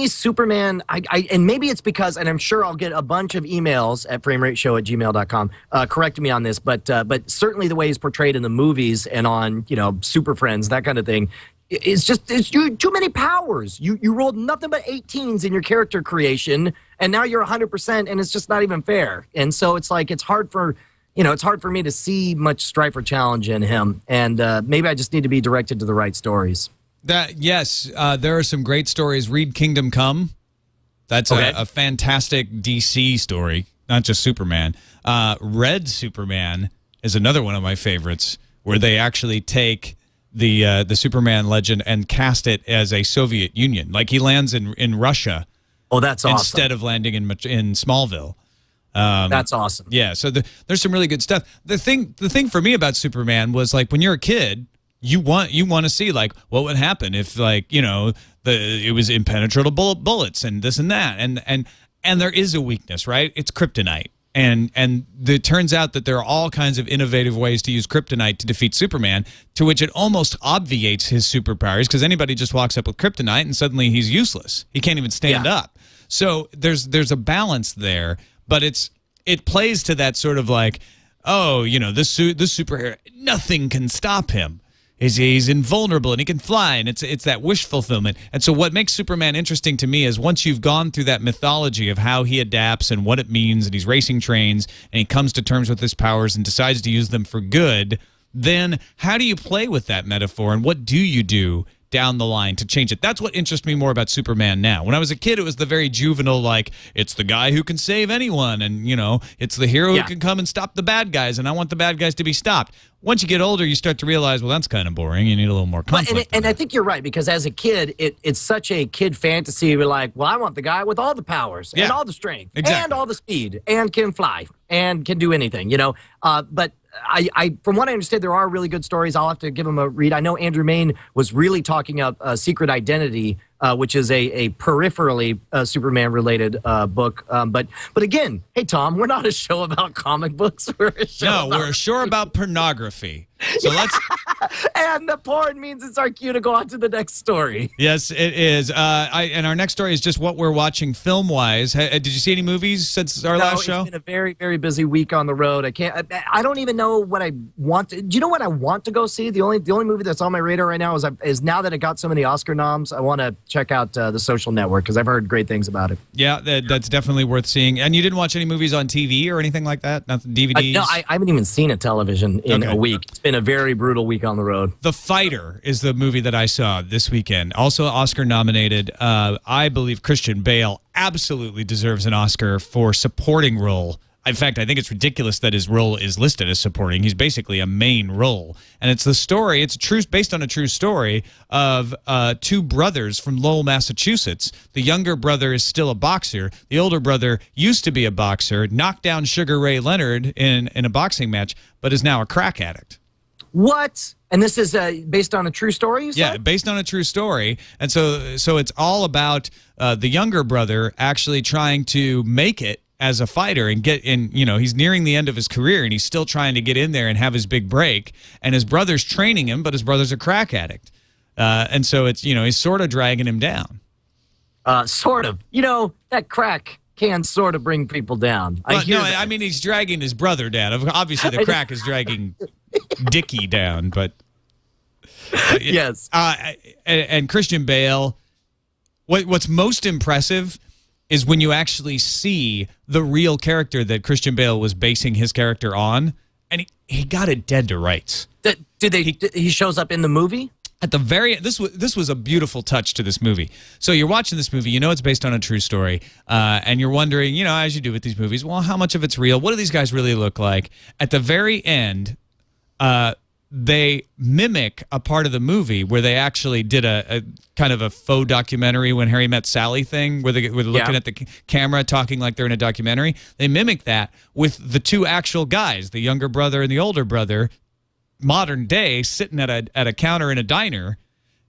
Superman, and maybe it's because, and I'm sure I'll get a bunch of emails at framerateshow@gmail.com correcting me on this, but certainly the way he's portrayed in the movies and on, Super Friends, that kind of thing, it's too many powers. You rolled nothing but 18s in your character creation, and now you're 100%, and it's just not even fair. And so it's like it's hard for it's hard for me to see much strife or challenge in him. And maybe I just need to be directed to the right stories. Yes, there are some great stories. Read Kingdom Come. That's a fantastic DC story, not just Superman. Red Superman is another one of my favorites, where they actually take the Superman legend and cast it as a Soviet Union. Like he lands in Russia. Oh, that's awesome. Instead of landing in Smallville. That's awesome. Yeah, so there's some really good stuff. The thing for me about Superman was, like, when you're a kid, you want to see, like, what would happen if, like, it was impenetrable bullets and this and that, and there is a weakness, right? It's kryptonite. And it turns out that there are all kinds of innovative ways to use kryptonite to defeat Superman, to which it almost obviates his superpowers, because anybody just walks up with kryptonite and suddenly he's useless. He can't even stand up. So there's a balance there, but it plays to that sort of like, oh, this superhero, nothing can stop him. He's invulnerable and he can fly, and it's that wish fulfillment. And so what makes Superman interesting to me is once you've gone through that mythology of how he adapts and what it means, and he's racing trains and he comes to terms with his powers and decides to use them for good, then how do you play with that metaphor, and what do you do down the line to change it? That's what interests me more about Superman now. When I was a kid, it was the very juvenile, like, it's the guy who can save anyone, and, it's the hero who can come and stop the bad guys, and I want the bad guys to be stopped. Once you get older, you start to realize, well, that's kind of boring. You need a little more conflict. And I think you're right, because as a kid, it's such a kid fantasy. We're like, well, I want the guy with all the powers and all the strength and all the speed and can fly and can do anything, But I from what I understand, there are really good stories. I'll have to give them a read. I know Andrew Mayne was really talking up Secret Identity, which is a peripherally Superman-related book. But again, hey, Tom, we're not a show about comic books. We're a show about pornography. So let's. And the porn means it's our cue to go on to the next story. Yes, it is. And our next story is just what we're watching film-wise. Did you see any movies since our last show? It's been a very, very busy week on the road. I don't even know what I want to. Do you know what I want to go see? The only movie that's on my radar right now is now that it got so many Oscar noms, I want to check out The Social Network, because I've heard great things about it. Yeah, that's definitely worth seeing. And you didn't watch any movies on TV or anything like that? Nothing, DVDs? No, I haven't even seen a television in a week. It's been a very brutal week on the road. The Fighter is the movie that I saw this weekend. Also Oscar nominated. I believe Christian Bale absolutely deserves an Oscar for supporting role. In fact, I think it's ridiculous that his role is listed as supporting. He's basically a main role. And it's the story, based on a true story of two brothers from Lowell, Massachusetts. The younger brother is still a boxer. The older brother used to be a boxer, knocked down Sugar Ray Leonard in a boxing match, but is now a crack addict. What? And this is based on a true story, you said? Yeah, based on a true story. And so it's all about the younger brother actually trying to make it as a fighter and get in. He's nearing the end of his career and he's still trying to get in there and have his big break. And his brother's training him, but his brother's a crack addict. And so it's, he's sort of dragging him down. Sort of. That crack can sort of bring people down. I mean, he's dragging his brother down. Obviously, the crack is dragging Dickie down, but yes. And Christian Bale, what's most impressive is when you actually see the real character that Christian Bale was basing his character on, and he got it dead to rights. He shows up in the movie? At the very this was a beautiful touch to this movie. So you're watching this movie, it's based on a true story, and you're wondering, as you do with these movies, well, how much of it's real? What do these guys really look like? At the very end, they mimic a part of the movie where they actually did a kind of a faux documentary When Harry Met Sally thing, where they're looking at the camera, talking like they're in a documentary. They mimic that with the two actual guys, the younger brother and the older brother, modern day, sitting at a counter in a diner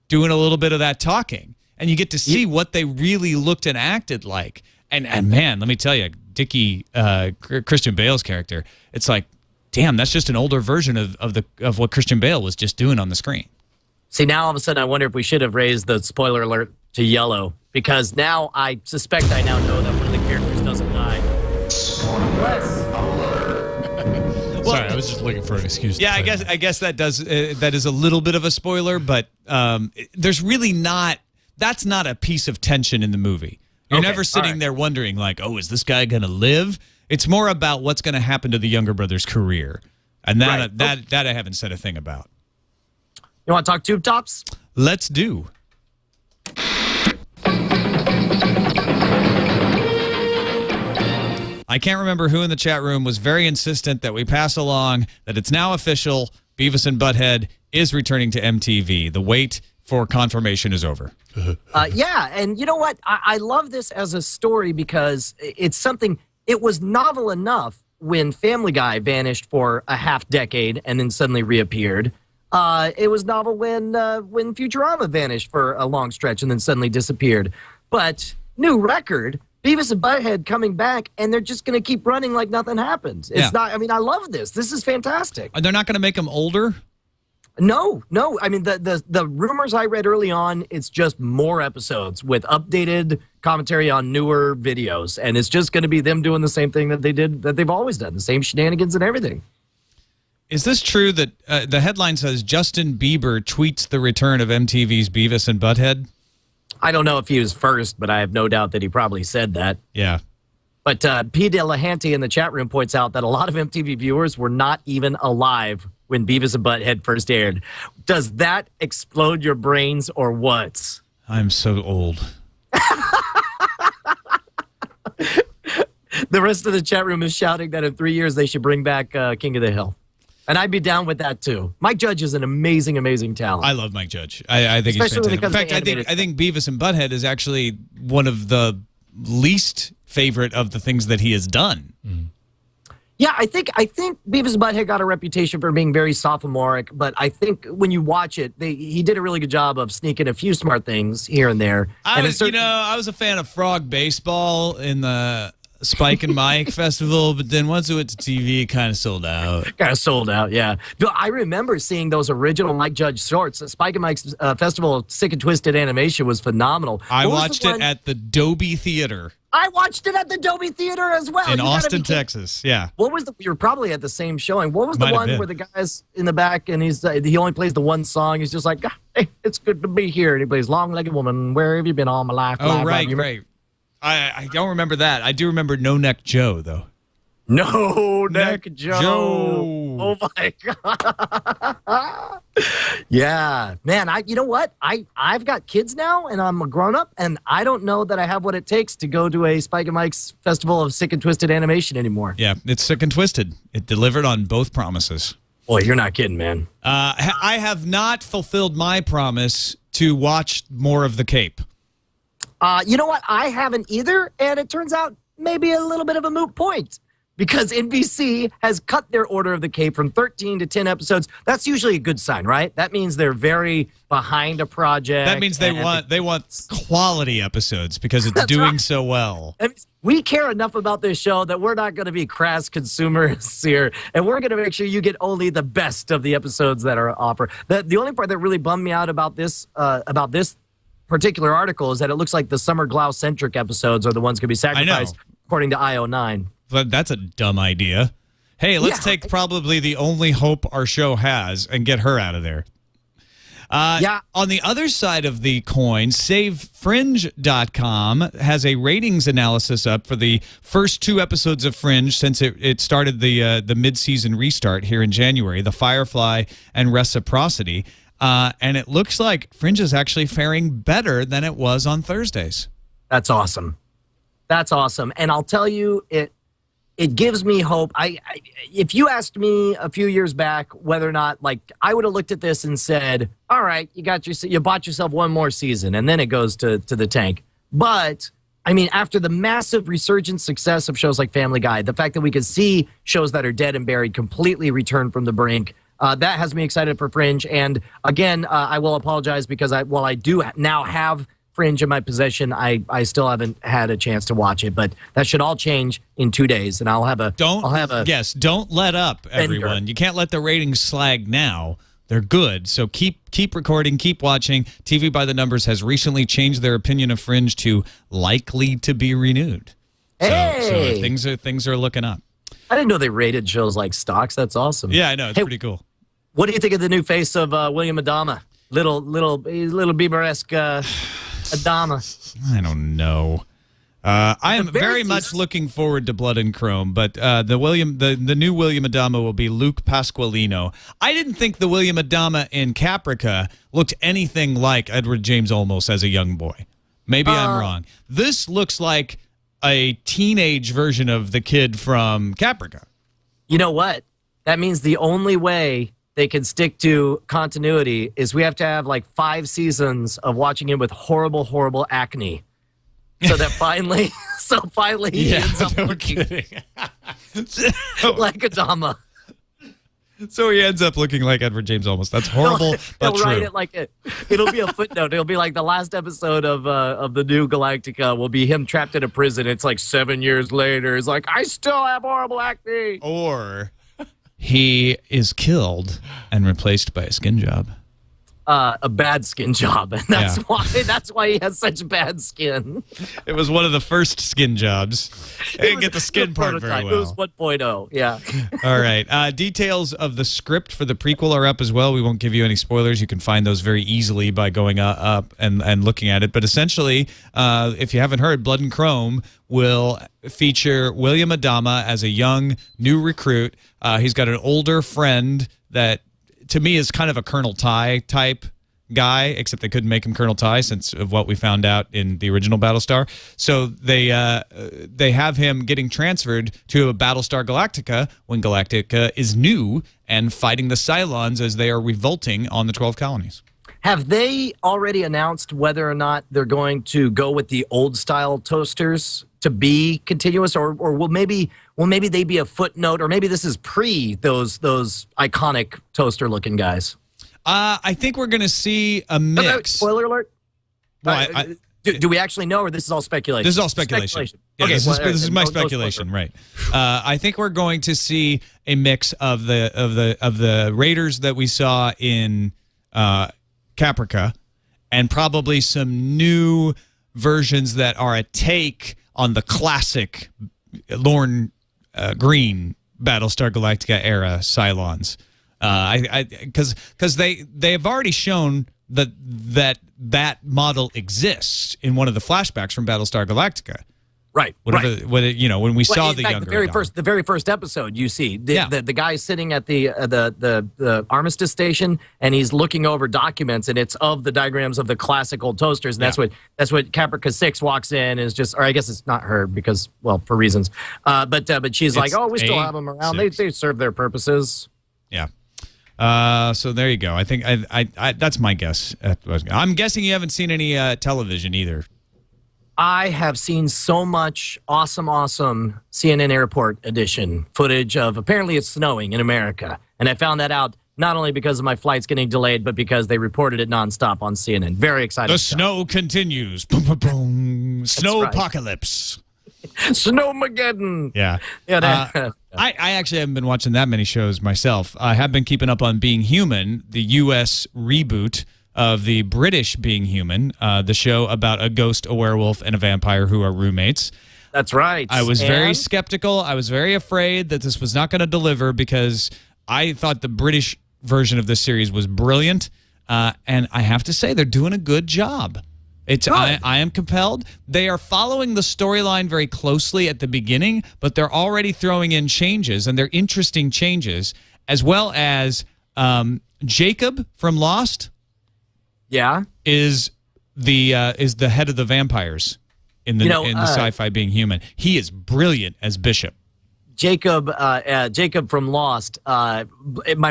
doing a little bit of that talking, and you get to see what they really looked and acted like. And man, let me tell you, Dickie, Christian Bale's character, it's like, damn, that's just an older version of what Christian Bale was just doing on the screen. See, now all of a sudden I wonder if we should have raised the spoiler alert to yellow, because now I suspect I now know that one of the characters doesn't die. Sorry, I was just looking for an excuse. Yeah, I guess that is a little bit of a spoiler, but there's really not. That's not a piece of tension in the movie. You're never sitting there wondering like, oh, is this guy gonna live? It's more about what's going to happen to the younger brother's career. And Right. that I haven't said a thing about. You want to talk tube tops? Let's do. I can't remember who in the chat room was very insistent that we pass along that it's now official. Beavis and Butthead is returning to MTV. The wait for confirmation is over. Yeah, and you know what? I love this as a story because it's something, it was novel enough when Family Guy vanished for a half decade and then suddenly reappeared. It was novel when Futurama vanished for a long stretch and then suddenly disappeared. But new record, Beavis and Butthead coming back, and they're just going to keep running like nothing happened. It's not, I mean, I love this. This is fantastic. They're not going to make them older? No. I mean, the rumors I read early on, it's just more episodes with updated commentary on newer videos. And it's just going to be them doing the same thing that they've always done, the same shenanigans and everything. Is this true that the headline says Justin Bieber tweets the return of MTV's Beavis and Butthead? I don't know if he was first, but I have no doubt that he probably said that. Yeah. But P. Delahanty in the chat room points out that a lot of MTV viewers were not even alive when Beavis and Butthead first aired. Does that explode your brains or what? I'm so old. The rest of the chat room is shouting that in 3 years they should bring back King of the Hill. And I'd be down with that too. Mike Judge is an amazing, amazing talent. I love Mike Judge. I think Especially he's fantastic. In fact, I think Beavis and Butthead is actually one of the least favorite of the things that he has done. Mm. Yeah, I think Beavis and Butthead got a reputation for being very sophomoric, but I think when you watch it, he did a really good job of sneaking a few smart things here and there. I was a fan of Frog Baseball in the Spike and Mike festival, but then once it went to TV, it kind of sold out. Kind of sold out, yeah. But I remember seeing those original Mike Judge shorts. Spike and Mike's festival of Sick and Twisted animation was phenomenal. I watched it at the Dolby Theater. I watched it at the Dolby Theater as well. In Austin, Texas, yeah. What was you were probably at the same showing. What was the Might have one been. where the guy's in the back and he only plays the one song? He's just like, hey, it's good to be here. And he plays Long-Legged Woman, Where Have You Been All My Life? Oh, Live, right, Live. right. I don't remember that. I do remember No Neck Joe, though. No Neck Joe. Joe. Oh my god. Yeah, man. You know what? I've got kids now, and I'm a grown up, and I don't know that I have what it takes to go to a Spike and Mike's festival of Sick and Twisted animation anymore. Yeah, it's Sick and Twisted. It delivered on both promises. Boy, you're not kidding, man. I have not fulfilled my promise to watch more of The Cape. You know what? I haven't either, and it turns out maybe a little bit of a moot point. Because NBC has cut their order of The Cape from 13 to 10 episodes. That's usually a good sign, right? That means they're very behind a project. That means they want quality episodes because it's doing so well. That means we care enough about this show that we're not going to be crass consumers here, and we're going to make sure you get only the best of the episodes that are offered. The only part that really bummed me out about this particular article is that it looks like the Summer Glau-centric episodes are the ones going to be sacrificed, according to IO9. But that's a dumb idea. Hey, let's take probably the only hope our show has and get her out of there. On the other side of the coin, SaveFringe.com has a ratings analysis up for the first 2 episodes of Fringe since it started the mid-season restart here in January, The Firefly and Reciprocity. And it looks like Fringe is actually faring better than it was on Thursdays. That's awesome. That's awesome. And I'll tell you, it gives me hope. If you asked me a few years back whether or not, like, I would have looked at this and said, all right, you bought yourself one more season, and then it goes to the tank. But, I mean, after the massive resurgent success of shows like Family Guy, the fact that we could see shows that are dead and buried completely return from the brink, that has me excited for Fringe. And, again, I will apologize because while I do now have Fringe in my possession, I still haven't had a chance to watch it, but that should all change in 2 days, and I'll have a don't let up, everyone. You can't let the ratings slag now. They're good, so keep recording, keep watching. TV by the Numbers has recently changed their opinion of Fringe to likely to be renewed. Hey! So things are looking up. I didn't know they rated shows like stocks. That's awesome. Yeah, I know, it's pretty cool. What do you think of the new face of William Adama? Little Bieber-esque Adama. I don't know. I am very very least- much looking forward to Blood and Chrome, but the new William Adama will be Luke Pasqualino. I didn't think the William Adama in Caprica looked anything like Edward James Olmos as a young boy. Maybe I'm wrong. This looks like a teenage version of the kid from Caprica. You know what? That means the only way they can stick to continuity is we have to have like 5 seasons of watching him with horrible, horrible acne. So that finally, he ends up looking like Adama. So he ends up looking like Edward James Olmos. That's horrible, but He'll true. write it like it'll be a footnote. It'll be like the last episode of the new Galactica will be him trapped in a prison. It's like 7 years later. It's like, I still have horrible acne. Or he is killed and replaced by a skin job. A bad skin job, and that's why he has such bad skin. It was one of the first skin jobs. They didn't get the skin part very well. It was 1.0, yeah. All right. Details of the script for the prequel are up as well. We won't give you any spoilers. You can find those very easily by going up and looking at it. But essentially, if you haven't heard, Blood and Chrome will feature William Adama as a young new recruit. He's got an older friend that, to me, is kind of a Colonel Ty type guy, except they couldn't make him Colonel Ty since of what we found out in the original Battlestar. So they have him getting transferred to a Battlestar Galactica when Galactica is new and fighting the Cylons as they are revolting on the 12 colonies. Have they already announced whether or not they're going to go with the old style toasters to be continuous, or will maybe they be a footnote, or maybe this is pre those iconic toaster looking guys? I think we're going to see a mix. Spoiler alert. Well, do we actually know, or this is all speculation? This is all speculation. Yeah, Okay, this is my no speculation, spoiler. right? I think we're going to see a mix of the Raiders that we saw in Caprica, and probably some new versions that are a take on the classic Lorne Green Battlestar Galactica era Cylons. Because they've already shown that model exists in one of the flashbacks from Battlestar Galactica. Right. When we saw the younger the very first episode, you see the guy sitting at the armistice station, and he's looking over documents, and it's of the diagrams of the classic old toasters, and that's what Caprica 6 walks in, is just, or I guess it's not her because, well, for reasons, but she's like, oh, we still have them around. They serve their purposes. Yeah. So there you go. I think I that's my guess. I'm guessing you haven't seen any television either. I have seen so much awesome CNN Airport edition footage of, apparently it's snowing in America. And I found that out not only because of my flights getting delayed, but because they reported it nonstop on CNN. Very excited. The snow continues. Boom, boom, boom. Snow right. apocalypse. Snowmageddon. Yeah. I actually haven't been watching that many shows myself. I have been keeping up on Being Human, the U.S. reboot of the British Being Human, the show about a ghost, a werewolf, and a vampire who are roommates. That's right. I was very skeptical. I was very afraid that this was not going to deliver because I thought the British version of this series was brilliant, and I have to say they're doing a good job. I am compelled. They are following the storyline very closely at the beginning, but they're already throwing in changes, and they're interesting changes, as well as Jacob from Lost. Yeah, is the head of the vampires in the sci-fi Being Human. He is brilliant as Bishop. Jacob from Lost. My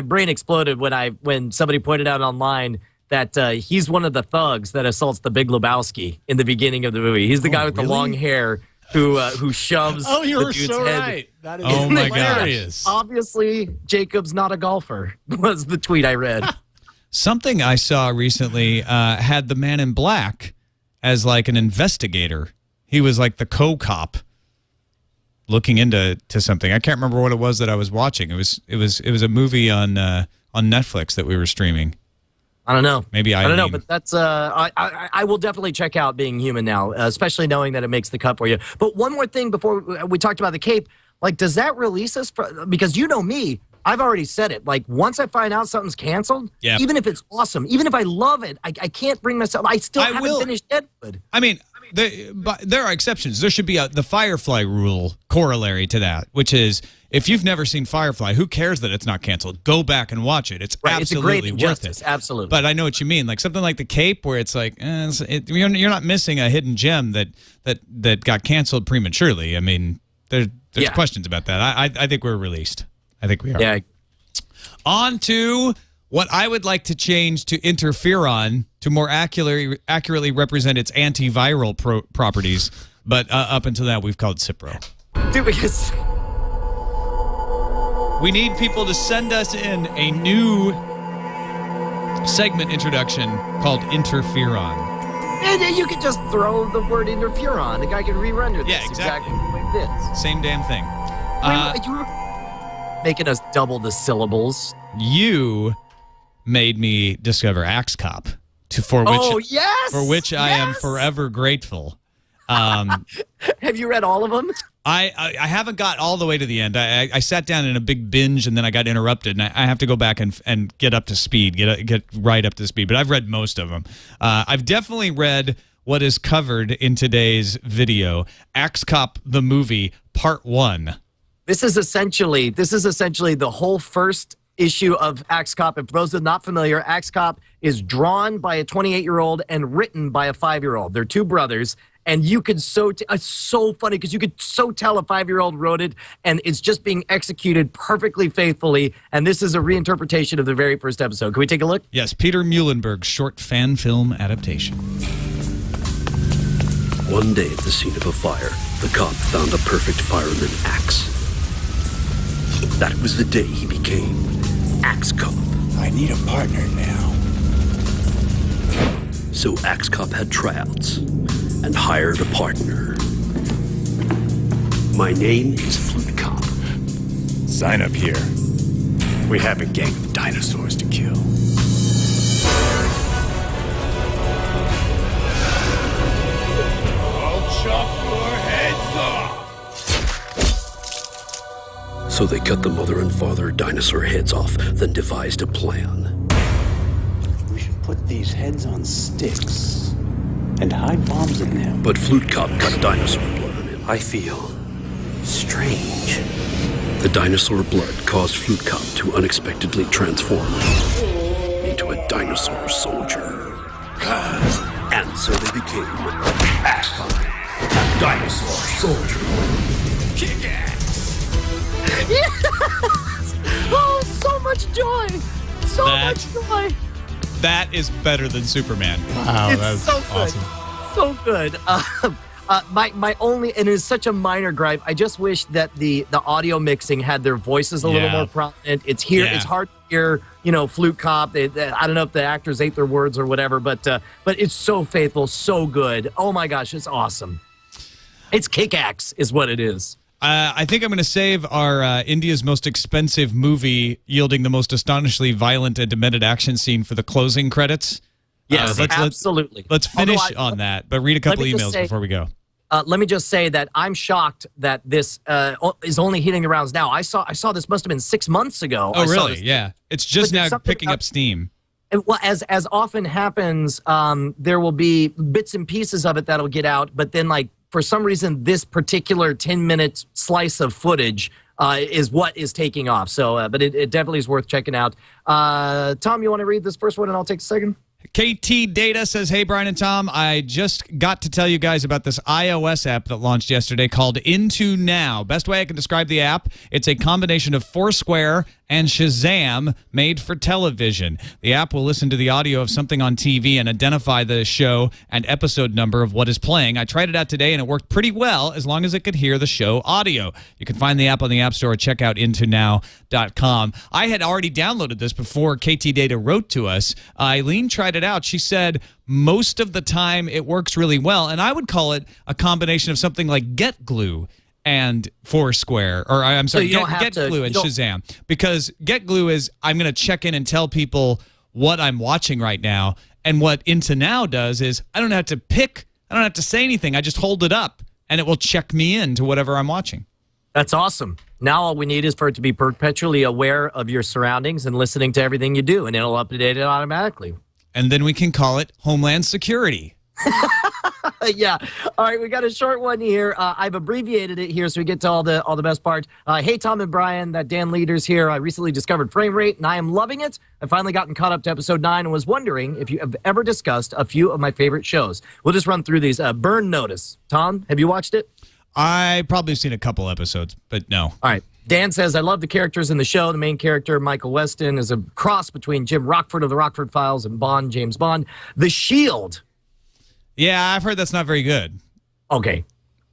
brain exploded when somebody pointed out online that he's one of the thugs that assaults the Big Lebowski in the beginning of the movie. He's the guy with the long hair who shoves the dude's head. Right. That is my hilarious. Obviously, Jacob's not a golfer, was the tweet I read. Something I saw recently had the Man in Black as like an investigator. He was like the co-cop looking into something. I can't remember what it was that I was watching. It was a movie on Netflix that we were streaming. I don't know. Maybe I don't know, but that's I will definitely check out Being Human now, especially knowing that it makes the cut for you. But one more thing before we talked about the Cape, like, does that release us? Because you know me, I've already said it. Like, once I find out something's canceled, even if it's awesome, even if I love it, I can't bring myself. I haven't finished Deadwood. I mean, But there are exceptions. There should be the Firefly rule corollary to that, which is if you've never seen Firefly, who cares that it's not canceled? Go back and watch it. It's absolutely worth it. Absolutely. But I know what you mean. Like something like The Cape, where it's like you're not missing a hidden gem that got canceled prematurely. I mean, there's questions about that. I think we're released. I think we are. Yeah. On to what I would like to change to interferon to more accurately represent its antiviral properties. But up until that, we've called Cipro. Dude, because we need people to send us in a new segment introduction called Interferon. And then you could just throw the word interferon. The guy can re-render this exactly the way it is. Same damn thing. You were making us double the syllables. You made me discover Axe Cop, for which I am forever grateful. Have you read all of them? I haven't got all the way to the end. I sat down in a big binge and then I got interrupted, and I have to go back and get up to speed, get right up to speed. But I've read most of them. I've definitely read what is covered in today's video, Axe Cop the movie Part 1. This is essentially the whole first issue of Axe Cop. And for those that are not familiar, Axe Cop is drawn by a 28-year-old and written by a 5-year-old. They're two brothers. And you could it's so funny because you could so tell a 5-year-old wrote it, and it's just being executed perfectly faithfully. And this is a reinterpretation of the very first episode. Can we take a look? Yes, Peter Muhlenberg's short fan film adaptation. One day at the scene of a fire, the cop found a perfect fireman axe. That was the day he became Axe Cop. I need a partner now. So Axe Cop had tryouts and hired a partner. My name is Flute Cop. Sign up here. We have a gang of dinosaurs to kill. I'll chop your heads off! So they cut the mother and father dinosaur heads off, then devised a plan. We should put these heads on sticks and hide bombs in them. But Flute Cop got dinosaur blood on him. I feel strange. The dinosaur blood caused Flute Cop to unexpectedly transform into a dinosaur soldier. And so they became Axe Cop, dinosaur soldier. Kick ass! Yes! Oh, so much joy! So much joy! That is better than Superman. Wow, It's that's so good. awesome. So good. My only, and it's such a minor gripe, I just wish that the audio mixing had their voices a little more prominent. It's here. Yeah. It's hard to hear, Flute Cop. I don't know if the actors ate their words or whatever, but it's so faithful, so good. Oh my gosh, it's awesome. It's kick-axe is what it is. I think I'm going to save our India's most expensive movie yielding the most astonishingly violent and demented action scene for the closing credits. Yes, absolutely. Let's finish on that, but read a couple emails before we go. Let me just say that I'm shocked that this is only hitting the rounds now. I saw this must have been 6 months ago. Oh, really? Yeah. It's just now picking up steam. Well, as often happens, there will be bits and pieces of it that'll get out, but then for some reason, this particular 10-minute slice of footage is what is taking off. So, but it definitely is worth checking out. Tom, you want to read this first one, and I'll take a second? KT Data says, hey, Brian and Tom, I just got to tell you guys about this iOS app that launched yesterday called Into Now. Best way I can describe the app, it's a combination of Foursquare and Shazam made for television. The app will listen to the audio of something on TV and identify the show and episode number of what is playing. I tried it out today, and it worked pretty well as long as it could hear the show audio. You can find the app on the App Store. Check out intonow.com. I had already downloaded this before KT Data wrote to us. Eileen tried it out. She said most of the time it works really well, and I would call it a combination of something like GetGlue and Foursquare, or I'm sorry, GetGlue and Shazam. Because GetGlue is I'm going to check in and tell people what I'm watching right now, and what Into Now does is I don't have to say anything. I just hold it up, and it will check me in to whatever I'm watching. That's awesome. Now all we need is for it to be perpetually aware of your surroundings and listening to everything you do, and it'll update it automatically. And then we can call it Homeland Security. Yeah. All right, we got a short one here. I've abbreviated it here so we get to all the best parts. Hey, Tom and Brian, that Dan Leaders here. I recently discovered Frame Rate, and I am loving it. I've finally gotten caught up to episode 9 and was wondering if you have ever discussed a few of my favorite shows. We'll just run through these. Burn Notice. Tom, have you watched it? I probably seen a couple episodes, but no. All right. Dan says, I love the characters in the show. The main character, Michael Weston, is a cross between Jim Rockford of the Rockford Files and Bond, James Bond. The Shield. Yeah, I've heard that's not very good. Okay.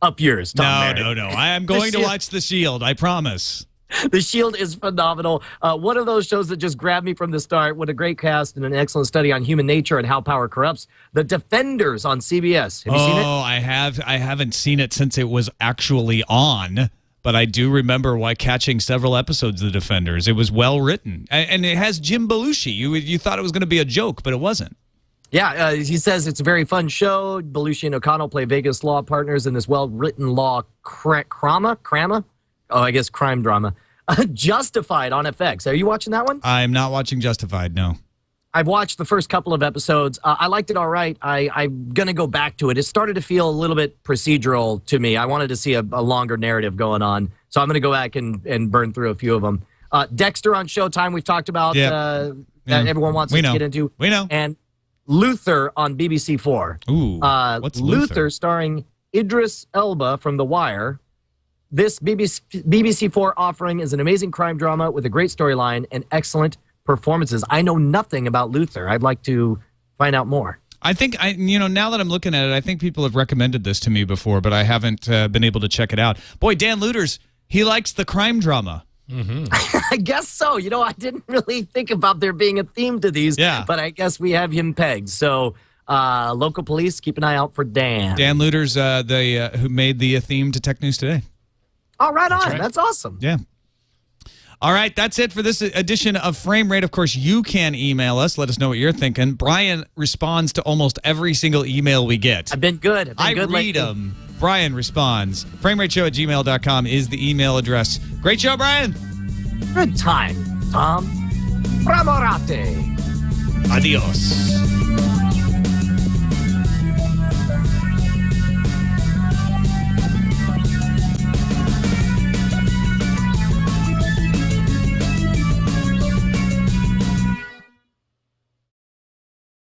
Up yours, Tom. No. I am going to watch The Shield. I promise. The Shield is phenomenal. One of those shows that just grabbed me from the start. What a great cast and an excellent study on human nature and how power corrupts. The Defenders on CBS. Have you seen it? Oh, I have. I haven't seen it since it was actually on, but I do remember catching several episodes of The Defenders. It was well written, and it has Jim Belushi. You thought it was going to be a joke, but it wasn't. Yeah, he says it's a very fun show. Belushi and O'Connell play Vegas law partners in this well-written law crime drama. Justified on FX. Are you watching that one? I'm not watching Justified, no. I've watched the first couple of episodes. I liked it all right. I'm going to go back to it. It started to feel a little bit procedural to me. I wanted to see a longer narrative going on. So I'm going to go back and burn through a few of them. Dexter on Showtime, we've talked about that everyone wants to get into. We know. And Luther on BBC 4. Ooh, what's Luther? Starring Idris Elba from The Wire. This BBC 4 offering is an amazing crime drama with a great storyline and excellent performances. I know nothing about Luther. I'd like to find out more. I think, now that I'm looking at it, I think people have recommended this to me before, but I haven't been able to check it out. Boy, Dan Leaders, he likes the crime drama. Mm-hmm. I guess so. I didn't really think about there being a theme to these, but I guess we have him pegged. So, local police, keep an eye out for Dan. Dan Leaders, who made the theme to Tech News Today. Oh, right on. That's awesome. Yeah. All right, that's it for this edition of Frame Rate. Of course, you can email us. Let us know what you're thinking. Brian responds to almost every single email we get. I've been good. I read them. Brian responds. FrameRateShow@gmail.com is the email address. Great show, Brian. Good time, Tom. Bramorate. Adios.